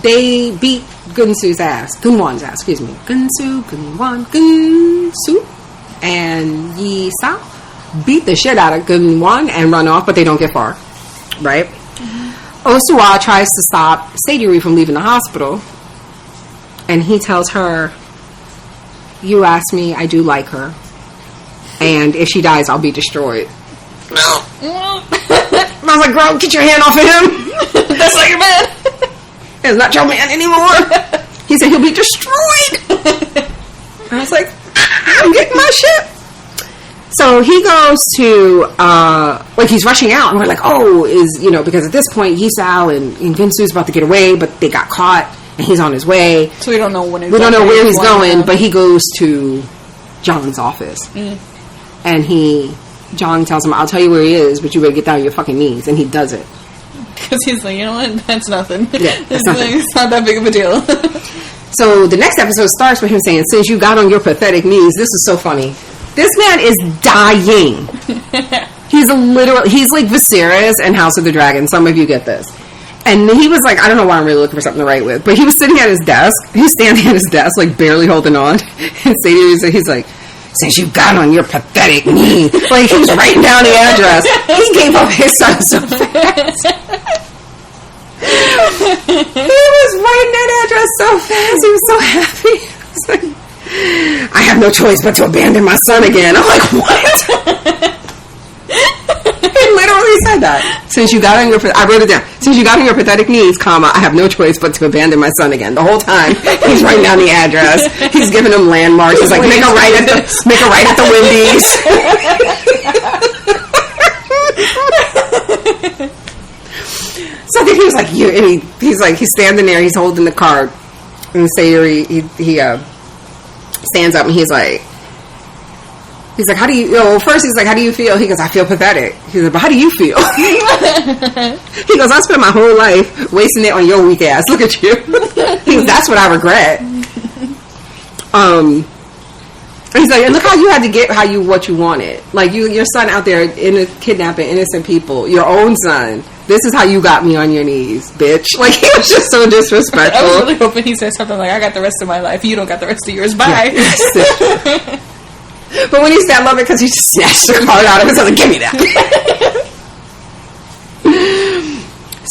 They beat Gunwan's ass, excuse me. Gunwan, and Yisao beat the shit out of Gunwan and run off, but they don't get far. Right? Osuwa tries to stop Sayuri from leaving the hospital, and he tells her, "You asked me, I do like her, and if she dies, I'll be destroyed." No. I was like, "Girl, get your hand off of him. That's not your man. It's not your man anymore." He said he'll be destroyed. I was like, "I'm getting my shit." So he goes to, he's rushing out, and we're like, because at this point, Yisao and Ginsu's about to get away, but they got caught, and he's on his way. So we don't know when we don't know where he's going, but he goes to John's office. And John tells him, "I'll tell you where he is, but you better get down on your fucking knees," and he does it. Because he's like, you know what, that's nothing. Yeah, that's nothing. It's not that big of a deal. So the next episode starts with him saying, "Since you got on your pathetic knees," this is so funny. This man is dying. He's like Viserys in House of the Dragon. Some of you get this. And he was like, I don't know why I'm really looking for something to write with, but he was sitting at his desk. He's standing at his desk, like barely holding on. And he's like, "Since you got on your pathetic knee." Like he was writing down the address. He gave up his son so fast. He was writing that address so fast. He was so happy. He was like, "I have no choice but to abandon my son again." I'm like, what? He literally said that. "Since you got on your, I wrote it down. Since you got on your pathetic knees, comma, I have no choice but to abandon my son again." The whole time he's writing down the address. He's giving them landmarks. He's like, make a right at the Wendy's. So then he was like, he's standing there. He's holding the card, and Sayuri, he stands up and he's like, "How do you?" First he's like, "How do you feel?" He goes, "I feel pathetic." He's like, "But how do you feel?" He goes, "I spent my whole life wasting it on your weak ass. Look at you." He goes, "That's what I regret." He's like, "And look how you had to get what you wanted. Like your son out there kidnapping innocent people, your own son. This is how you got me on your knees, bitch." Like he was just so disrespectful. I was really hoping he said something like, "I got the rest of my life. You don't got the rest of yours. Bye." Yeah. But when he said, "I love it," because he just snatched the card out of his hand, like, "Give me that."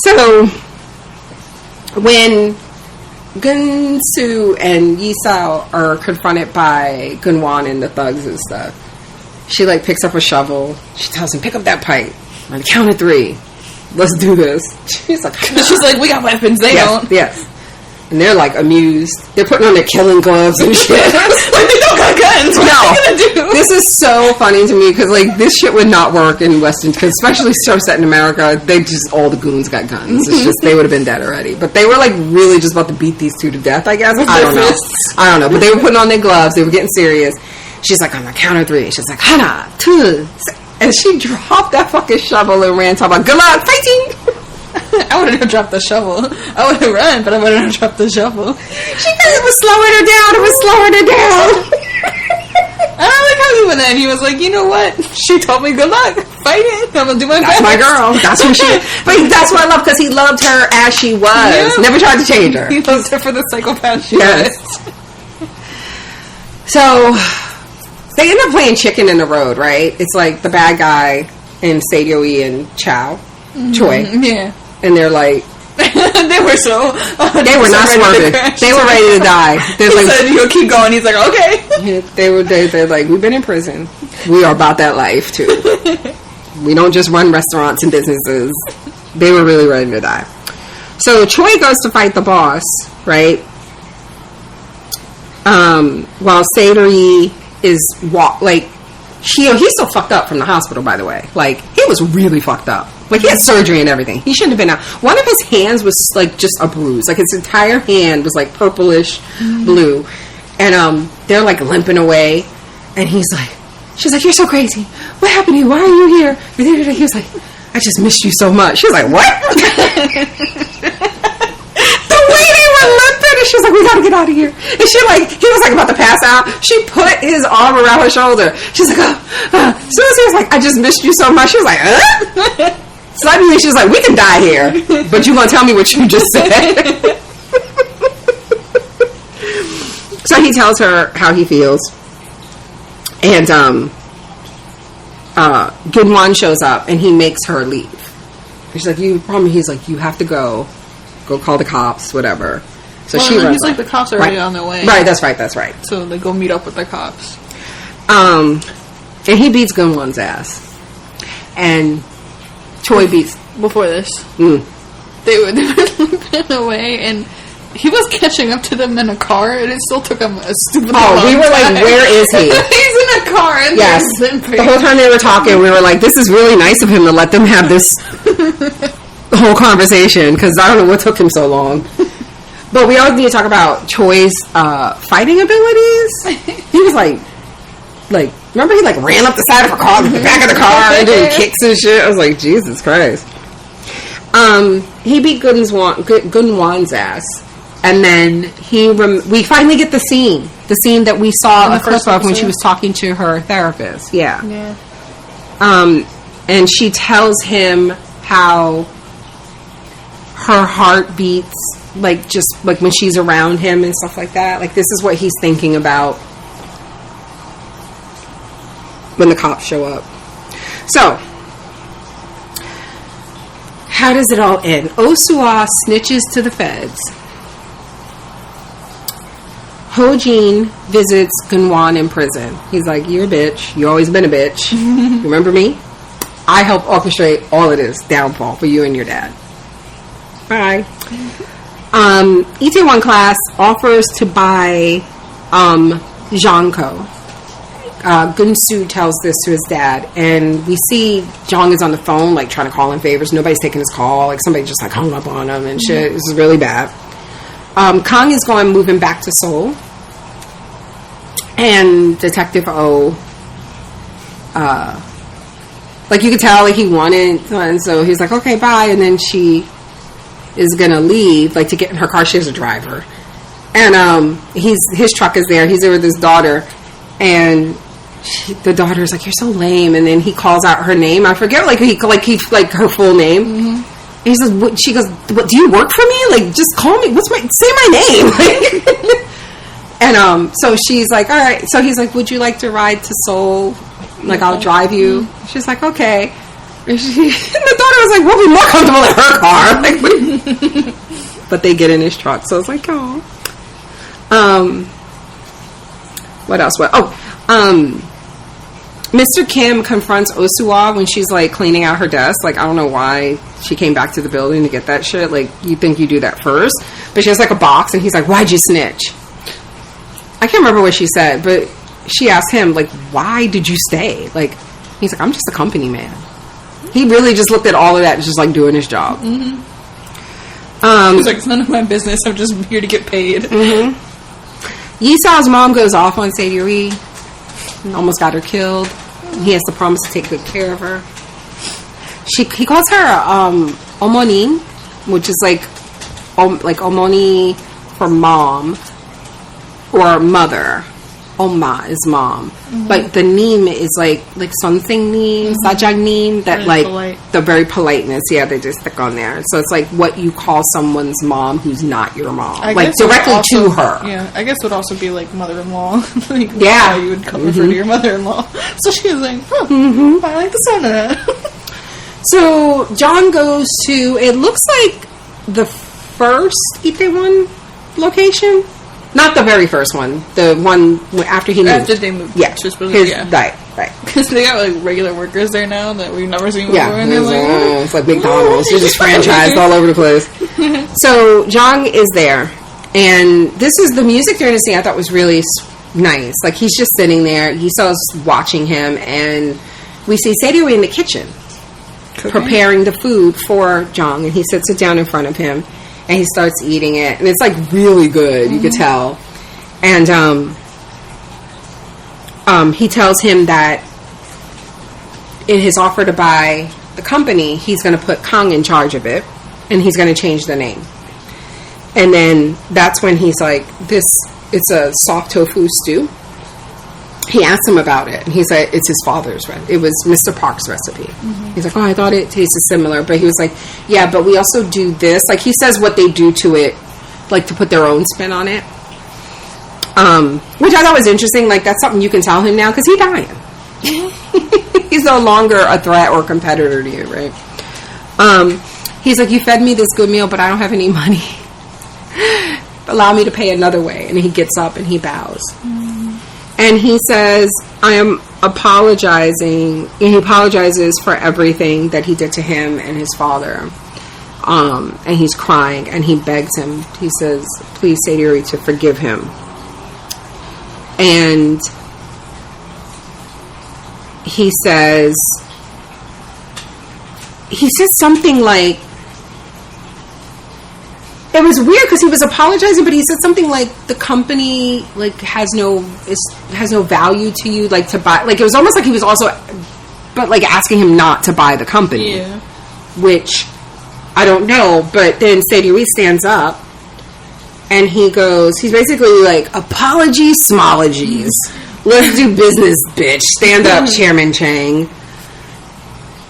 So when Gunsu and Yisao are confronted by Gunwan and the thugs and stuff, she like picks up a shovel. She tells him, "Pick up that pipe on the count of 3. Let's do this." She's like, "We got weapons. They don't." Yes. And they're like amused. They're putting on their killing gloves and shit. Like they don't got guns. What are they gonna do? This is so funny to me because like this shit would not work in Western, because especially shows set in America, all the goons got guns. It's just they would have been dead already. But they were like really just about to beat these two to death, I guess. I don't know. But they were putting on their gloves. They were getting serious. She's like, "On the count of 3. She's like, "Hana, 2. And she dropped that fucking shovel and ran, talking about, "Good luck, fighting." I wouldn't have dropped the shovel. I would have run, but I wouldn't have dropped the shovel. It was slowing her down. I like how he went in. He was like, "You know what? She told me good luck. Fight it. I'm going to do my best." That's my girl. That's who she is. But that's what I love, because he loved her as she was. Yeah. Never tried to change her. He loved her for the psychopath she was. So they end up playing chicken in the road, right? It's like the bad guy and Sadio and Choi. Yeah. And they're like, they were they were not swerving. They were ready to die. They're he like, said, "You'll keep going." He's like, "Okay." They're like, "We've been in prison. We are about that life too. We don't just run restaurants and businesses." They were really ready to die. So Choi goes to fight the boss, right? While Sayuri is he's still fucked up from the hospital, by the way. Like, he was really fucked up. Like, he had surgery and everything. He shouldn't have been out. One of his hands was, like, just a bruise. Like, his entire hand was, like, purplish blue. And, they're, like, limping away. And she's like, "You're so crazy. What happened to you? Why are you here?" He was like, "I just missed you so much." She was like, "What?" The way they were limping, and she was like, "We gotta get out of here." And he was like about to pass out. She put his arm around her shoulder. She's like, So he was like, "I just missed you so much." She was like, Suddenly she was like, "We can die here, but you gonna tell me what you just said?" So he tells her how he feels. And Gunwan shows up and he makes her leave. She's like, you promise? He's like, you have to go call the cops, whatever. So she runs. He's like, the cops are already on their way. Right, that's right. So they go meet up with the cops. And he beats Gunwon's ass. And Choi beats... Before this. They were limping away, and he was catching up to them in a car, and it still took him a stupid long we were time. like, where is he? He's in a car, and yes. The whole time they were talking, we were like, this is really nice of him to let them have this whole conversation, because I don't know what took him so long. But we always need to talk about Choi's fighting abilities. He was like, remember he like ran up the side of her car, the back of the car, and doing kicks and shit. I was like, Jesus Christ. He beat Gunwan's ass, and then we finally get the scene that we saw a clip of when she was talking to her therapist. Yeah. And she tells him how her heart beats, like, just like when she's around him and stuff like that. Like, this is what he's thinking about when the cops show up. So, how does it all end? Osua snitches to the feds. Ho-jin visits Gunwan in prison. He's like, you're a bitch. You always been a bitch. Remember me? I helped orchestrate all of this downfall for you and your dad. Bye. Itaewon Class offers to buy Janko. Gunsu tells this to his dad, and we see Jong is on the phone, like, trying to call in favors. Nobody's taking his call. Like, somebody just, like, hung up on him and shit. This is really bad. Kang is moving back to Seoul. And Detective O, like, you could tell, like, he wanted, and so he's like, okay, bye. And then she is gonna leave, like, to get in her car. She has a driver. And his truck is there. He's there with his daughter. And the daughter's like, you're so lame. And then he calls out her name. I forget, like her full name. Mm-hmm. And he says, she goes, what, do you work for me? Like, just call me. Say my name. And so she's like, all right. So he's like, would you like to ride to Seoul? Like, I'll drive you. Mm-hmm. She's like, okay. And the daughter was like, we'll be more comfortable in her car. Like, but they get in his truck. So it's like, oh. What else? Mr. Kim confronts Osua when she's, like, cleaning out her desk. Like, I don't know why she came back to the building to get that shit. Like, you think you do that first. But she has, like, a box, and he's like, why'd you snitch? I can't remember what she said, but she asked him, like, why did you stay? Like, he's like, I'm just a company man. He really just looked at all of that and just, like, doing his job. Mm-hmm. He's like, it's none of my business. I'm just here to get paid. Mm-hmm. Yisao's mom goes off on Sayuri. Almost got her killed. He has to promise to take good care of her. He calls her Omoni, which is like Omoni for mom or mother. Oma is mom. Mm-hmm. But the neem is like something neem, sajang neem, that very like polite. The very politeness, yeah, they just stick on there. So it's like what you call someone's mom who's not your mom. Like directly also, to her. Yeah, I guess it would also be like mother-in-law. Like, yeah. How you would refer to your mother-in-law. So she was like, I like the sound of that. So John goes to, it looks like the first Itaewon location. Not the very first one. The one after he moved. After they moved. Yeah. Right. Because they got, like, regular workers there now that we've never seen before. Yeah. And they're like, it's like McDonald's. It's just franchised all over the place. So, Jong is there. And this is the music during the scene I thought was really nice. Like, he's just sitting there. Yisao's watching him. And we see Seiryu in the kitchen. Preparing the food for Jong. And he sits it down in front of him. And he starts eating it. And it's, like, really good. You could tell. And he tells him that in his offer to buy the company, he's going to put Kang in charge of it. And he's going to change the name. And then that's when he's like, it's a soft tofu stew. He asked him about it. And he said, it's his father's recipe. It was Mr. Park's recipe. Mm-hmm. He's like, I thought it tasted similar. But he was like, yeah, but we also do this. Like, he says what they do to it, like, to put their own spin on it. Which I thought was interesting. Like, that's something you can tell him now, because he's dying. He's no longer a threat or competitor to you, right? He's like, you fed me this good meal, but I don't have any money. Allow me to pay another way. And he gets up and he bows. And he says, I am apologizing. And he apologizes for everything that he did to him and his father. And he's crying and he begs him. He says, please, Sadiri, to forgive him. And he says something like, it was weird because he was apologizing, but he said something like the company like has no value to you, like to buy. Like it was almost like he was also, but like asking him not to buy the company, which I don't know. But then Sadiri stands up and he goes, he's basically like, apologies, smologies. Let's do business, bitch. Stand up, Chairman Chang.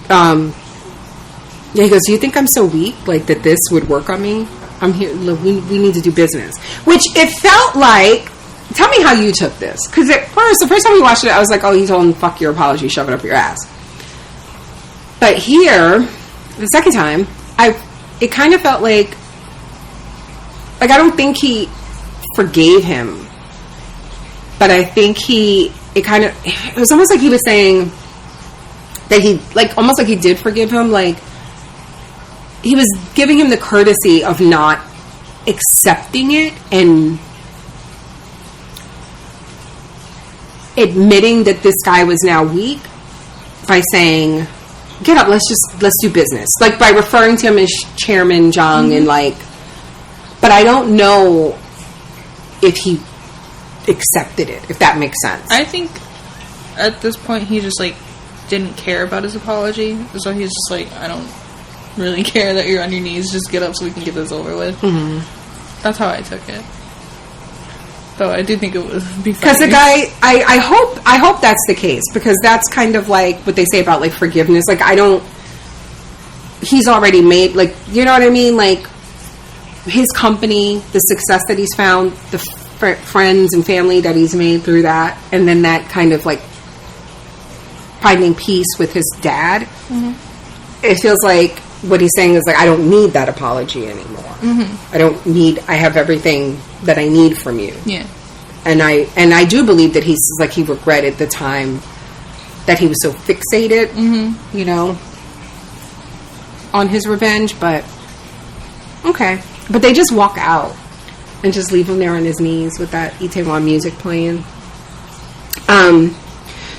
Yeah, he goes, do you think I'm so weak, like that this would work on me? I'm here. Look, we need to do business. Which it felt like. Tell me how you took this, because at first, the first time we watched it, I was like, "Oh, he told him fuck your apology, shove it up your ass." But here, the second time, it kind of felt like I don't think he forgave him, but I think it was almost like he was saying that he almost like he did forgive him, like. He was giving him the courtesy of not accepting it and admitting that this guy was now weak by saying, get up, let's do business. Like by referring to him as Chairman Zhang and but I don't know if he accepted it, if that makes sense. I think at this point he just didn't care about his apology. So he's just like, I don't really care that you're on your knees, just get up so we can get this over with. That's how I took it. Though I do think it would be funny. Because the guy, I hope that's the case, because that's kind of like what they say about like forgiveness. Like he's already made, like, you know what I mean? Like his company, the success that he's found, the friends and family that he's made through that, and then that kind of like finding peace with his dad. It feels like what he's saying is like, I don't need that apology anymore. I have everything that I need from you. Yeah. And I do believe that he regretted the time that he was so fixated, you know, on his revenge, but okay. But they just walk out and just leave him there on his knees with that Itaewon music playing.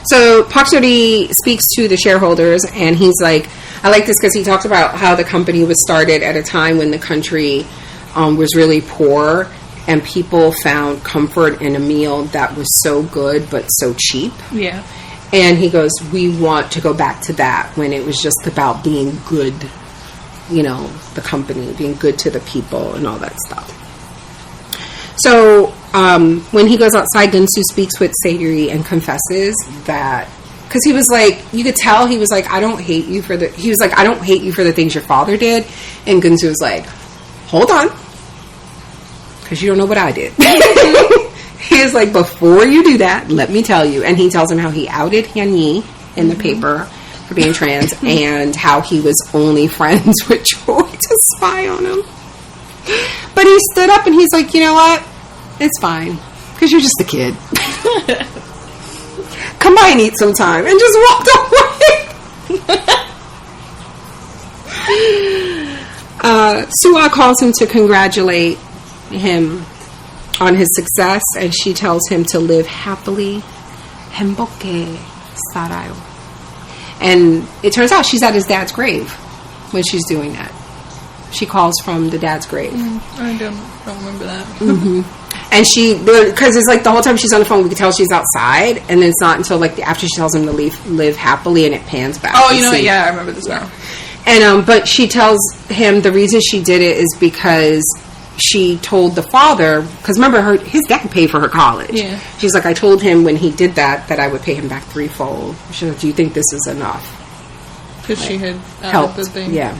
So Park Seo-ri speaks to the shareholders, and he's like, I like this because he talks about how the company was started at a time when the country was really poor, and people found comfort in a meal that was so good but so cheap. Yeah. And he goes, we want to go back to that, when it was just about being good, you know, the company, being good to the people and all that stuff. So when he goes outside, Gunsu speaks with Sadiri and confesses that, because he was like, you could tell he was like, I don't hate you for the things your father did. And Gunsu was like, hold on, because you don't know what I did. He is like, before you do that, let me tell you. And he tells him how he outed Hyun Yi in the paper for being trans, and how he was only friends with Choi to spy on him. But he stood up and he's like, you know what? It's fine, because you're just a kid. Come by and eat sometime. And just walked away. Suha calls him to congratulate him on his success, and she tells him to live happily. 행복해 살아요. And it turns out she's at his dad's grave when she's doing that. She calls from the dad's grave. I don't remember that. And because it's like the whole time she's on the phone, we can tell she's outside, and then it's not until like after she tells him to live happily, and it pans back. Oh, you know what? Yeah, I remember this now. And but she tells him the reason she did it is because she told the father, because remember his dad paid for her college. Yeah. She's like, I told him when he did that I would pay him back threefold. She's like, do you think this is enough? Because she had helped. The thing. Yeah.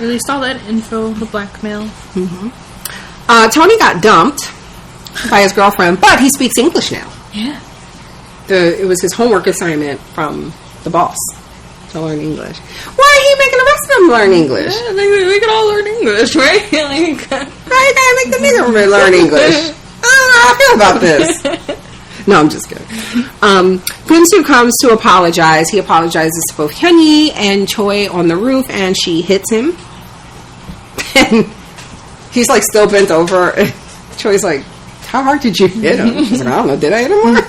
Released all that info, the blackmail. Tony got dumped by his girlfriend, but he speaks English now. Yeah. It was his homework assignment from the boss. to learn English. Why are you making the rest of them learn English? Yeah, we can all learn English, right? Like, why you gotta make the nigga learn English? I don't know how I feel about this. No, I'm just kidding. Gunsu comes to apologize. He apologizes to both Hyunyi and Choi on the roof, and she hits him. And he's like still bent over. Choi's like, how hard did you hit him? She's like, I don't know, did I hit him more?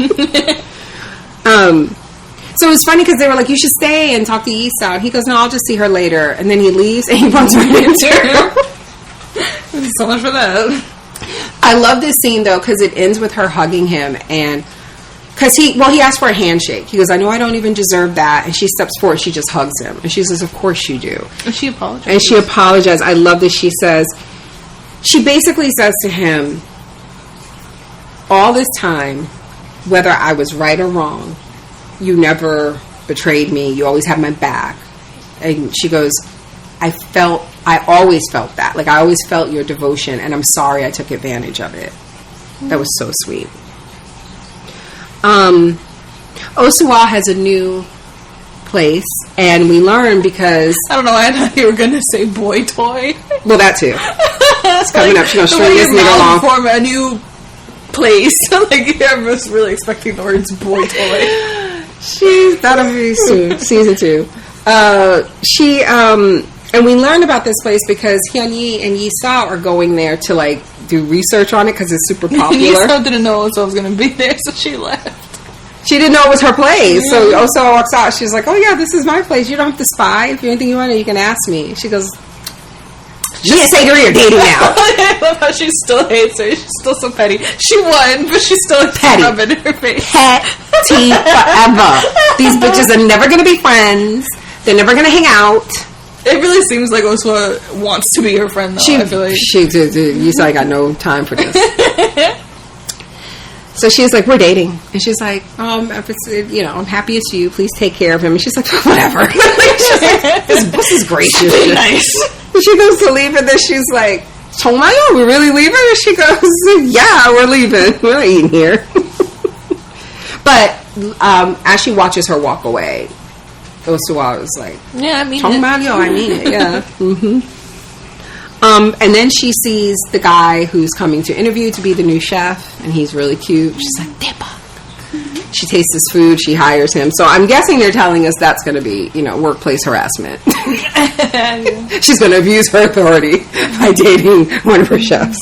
So it was funny because they were like, you should stay and talk to East out. He goes, no, I'll just see her later. And then he leaves and he runs right into her. So much for that. I love this scene though because it ends with her hugging him, and because he asked for a handshake. He goes, I know I don't even deserve that. And she steps forward, she just hugs him, and she says, of course you do. And she apologizes. And she apologized. I love this. She basically says to him, all this time, whether I was right or wrong, you never betrayed me. You always had my back. And she goes, I always felt that. Like, I always felt your devotion, and I'm sorry I took advantage of it. That was so sweet. Osuwa has a new place, and we learn because... I don't know, I thought you were going to say boy toy. Well, that too. It's coming up. She's going to string this nigga along. Form a new place. Like, I was really expecting the words boy toy. That'll be soon. Season 2. And we learned about this place because Hyunyi and Yisa are going there to like do research on it because it's super popular. Yisa didn't know Oso was going to be there, so she left. She didn't know it was her place. So Oso walks out. She's like, oh yeah, this is my place. You don't have to spy. If you anything you want to, you can ask me. She goes, you didn't say you're dating now. I love how she still hates her. She's still so petty. She won, but she's still petty. Rubbing in her face. Petty forever. These bitches are never going to be friends. They're never going to hang out. It really seems like Oswa wants to be her friend, though. I feel like you said I got no time for this. So she's like, we're dating, and she's like, if it's, I'm happy it's you. Please take care of him. And she's like, whatever. She's like, this is gracious. Nice. And she goes to leave, and then she's like, Tomayo, we really leaving? And she goes, yeah, we're leaving. We're not eating here. But as she watches her walk away, Osuwa was like, yeah, I mean Tomayo, I mean it, yeah. Mm-hmm. And then she sees the guy who's coming to interview to be the new chef, and he's really cute. She's like, Depa. She tastes his food. She hires him. So I'm guessing they're telling us that's going to be, workplace harassment. She's going to abuse her authority by dating one of her chefs.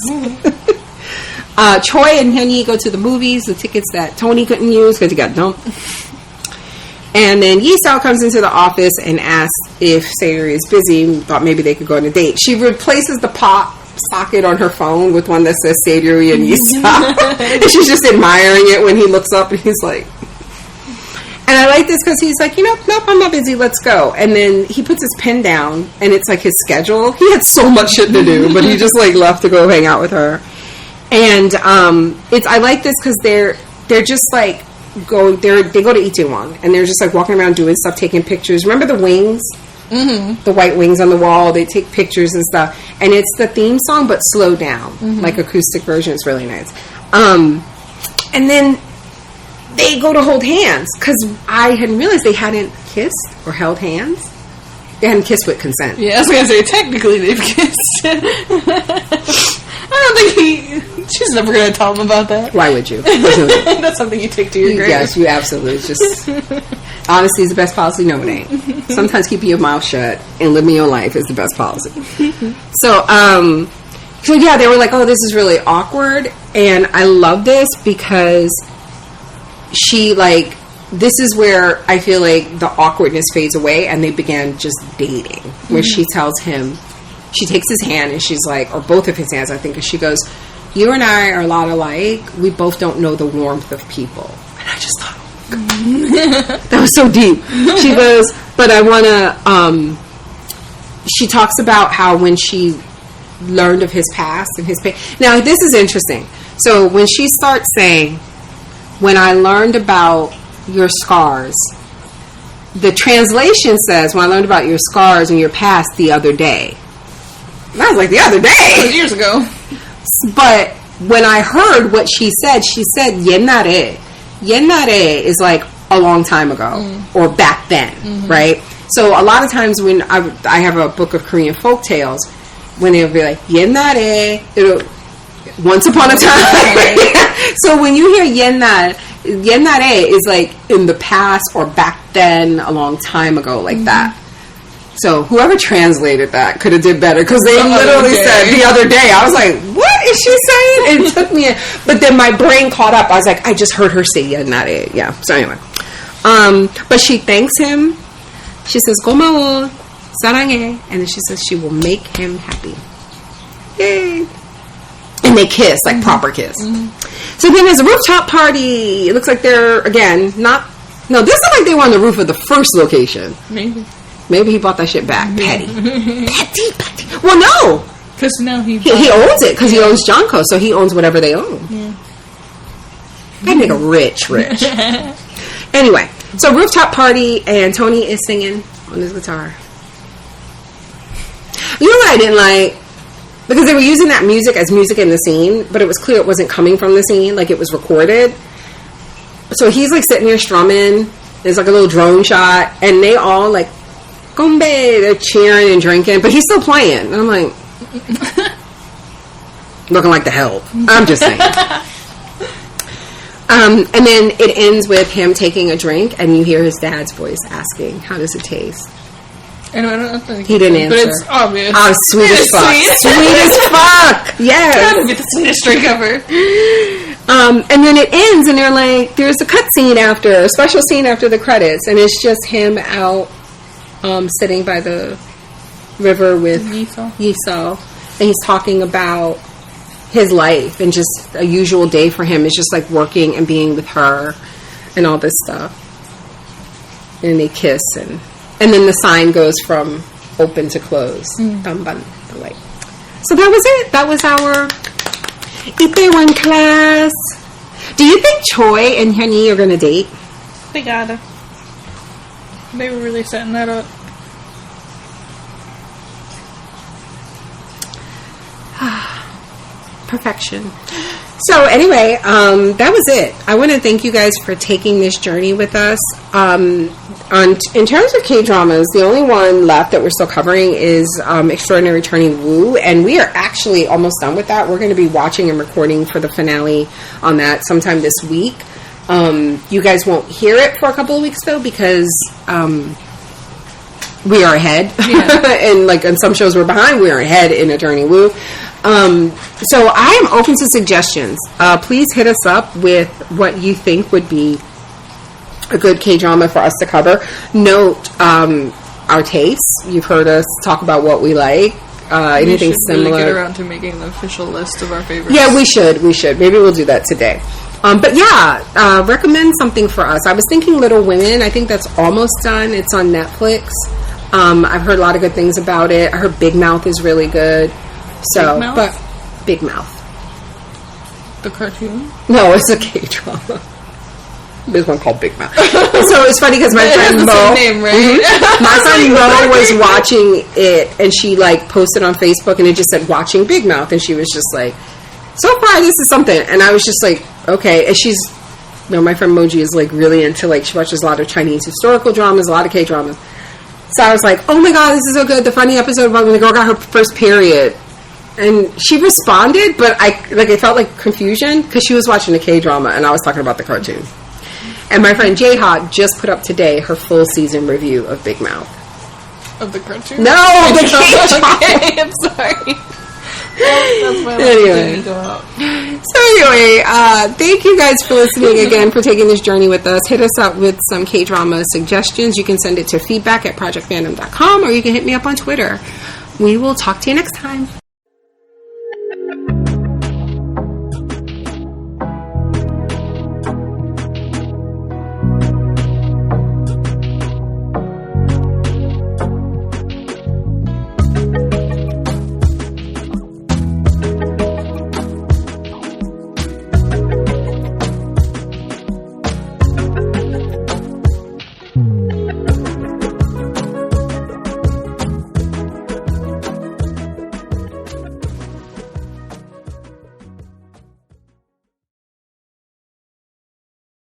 Choi and Hyunyi go to the movies, the tickets that Tony couldn't use because he got dumped. And then Yisao comes into the office and asks if Sayuri is busy. We thought maybe they could go on a date. She replaces the pop socket on her phone with one that says Sayuri and Yisao. And she's just admiring it when he looks up and he's like... And I like this because he's like, nope, I'm not busy, let's go. And then he puts his pen down and it's like his schedule. He had so much shit to do, but he just like left to go hang out with her. And I like this because they're just like... they go to Itaewon and they're just like walking around doing stuff, taking pictures. Remember the wings? Mm-hmm. The white wings on the wall. They take pictures and stuff, and it's the theme song but slowed down, like acoustic version. It's really nice. And then they go to hold hands because I hadn't realized they hadn't kissed or held hands. They hadn't kissed with consent. Yeah, I was gonna say technically they've kissed. I don't think she's never going to tell him about that. Why would you? That's something you take to your grave. Yes, you absolutely. Just honesty is the best policy. No, it ain't. Sometimes keeping your mouth shut and living your life is the best policy. So yeah, they were like, oh, this is really awkward. And I love this because this is where I feel like the awkwardness fades away and they began just dating. Where she tells him, she takes his hand and she's like, or both of his hands, I think, and she goes, you and I are a lot alike. We both don't know the warmth of people. And I just thought, oh, that was so deep. She goes, but I want to, she talks about how when she learned of his past and his pain. Now, this is interesting. So when she starts saying, when I learned about your scars, the translation says, when I learned about your scars and your past the other day. And I was like, the other day? Years ago. But when I heard what she said 옛날에. 옛날에 is like a long time ago or back then, right? So a lot of times when I have a book of Korean folk tales, when it'll be like 옛날에, once upon a time. So when you hear 옛날에 is like in the past or back then, a long time ago, like that. So whoever translated that could have did better, because they literally said the other day. I was like, what is she saying? It took me, but then my brain caught up. I was like, I just heard her say 옛날에. Yeah. So anyway, but she thanks him. She says 고마워, 사랑해, and then she says she will make him happy. Yay! And they kiss, like proper kiss. So then there's a rooftop party. It looks like they're again this is like they were on the roof of the first location. Maybe he bought that shit back. Petty. Well, no. Because now he owns it, because he owns Jonko, so he owns whatever they own. Yeah. That nigga rich. Anyway, so rooftop party, and Tony is singing on his guitar. You know what I didn't like? Because they were using that music as music in the scene, but it was clear it wasn't coming from the scene, like it was recorded. So he's like sitting there strumming. There's like a little drone shot, and they all like, Gombe, they're cheering and drinking, but he's still playing. And I'm like, looking like the Help. I'm just saying. And then it ends with him taking a drink, and you hear his dad's voice asking, how does it taste? And I don't think he didn't answer. But it's obvious. Oh, sweet as fuck. Sweet as fuck. Yes. Gotta be the sweetest drink ever. And then it ends, and they're like, there's a cut scene after, a special scene after the credits, and it's just him out sitting by the river with Yiseo, and he's talking about his life, and just a usual day for him is just like working and being with her and all this stuff. And they kiss, and then the sign goes from open to close. Damban, the light. So that was it. That was our Itaewon Class. Do you think Choi and Hyunhee are going to date? They gotta. They were really setting that up. Perfection. So anyway, that was it. I want to thank you guys for taking this journey with us. In terms of K-dramas, the only one left that we're still covering is Extraordinary Attorney Woo, and we are actually almost done with that. We're going to be watching and recording for the finale on that sometime this week. You guys won't hear it for a couple of weeks though, because we are ahead. Yeah. And like on some shows we're behind, we are ahead in Attorney Woo. So I am open to suggestions. Please hit us up with what you think would be a good K-drama for us to cover. Note our tastes. You've heard us talk about what we like. Anything similar. Really get around to making the official list of our favorites. Yeah, we should. Maybe we'll do that today. But yeah, recommend something for us. I was thinking Little Women. I think that's almost done. It's on Netflix. I've heard a lot of good things about it. I heard Big Mouth is really good. So, but Big Mouth. The cartoon? No, it's a K-drama. There's one called Big Mouth. So it's funny because my friend Mo, name, right? My friend Mo was watching it, and she like posted on Facebook, and it just said watching Big Mouth, and she was just like, so far this is something, and I was just like, okay. And she's, my friend Moji is like really into, like, she watches a lot of Chinese historical dramas, a lot of K-dramas. So I was like, oh my god, this is so good. The funny episode about when the girl got her first period. And she responded, but I felt like confusion because she was watching a K-drama and I was talking about the cartoon. And my friend J-Hot just put up today her full season review of Big Mouth. Of the cartoon? No, the K-drama. Okay, I'm sorry. That's my anyway. So anyway, thank you guys for listening again, for taking this journey with us. Hit us up with some K-drama suggestions. You can send it to feedback@projectfandom.com, or you can hit me up on Twitter. We will talk to you next time.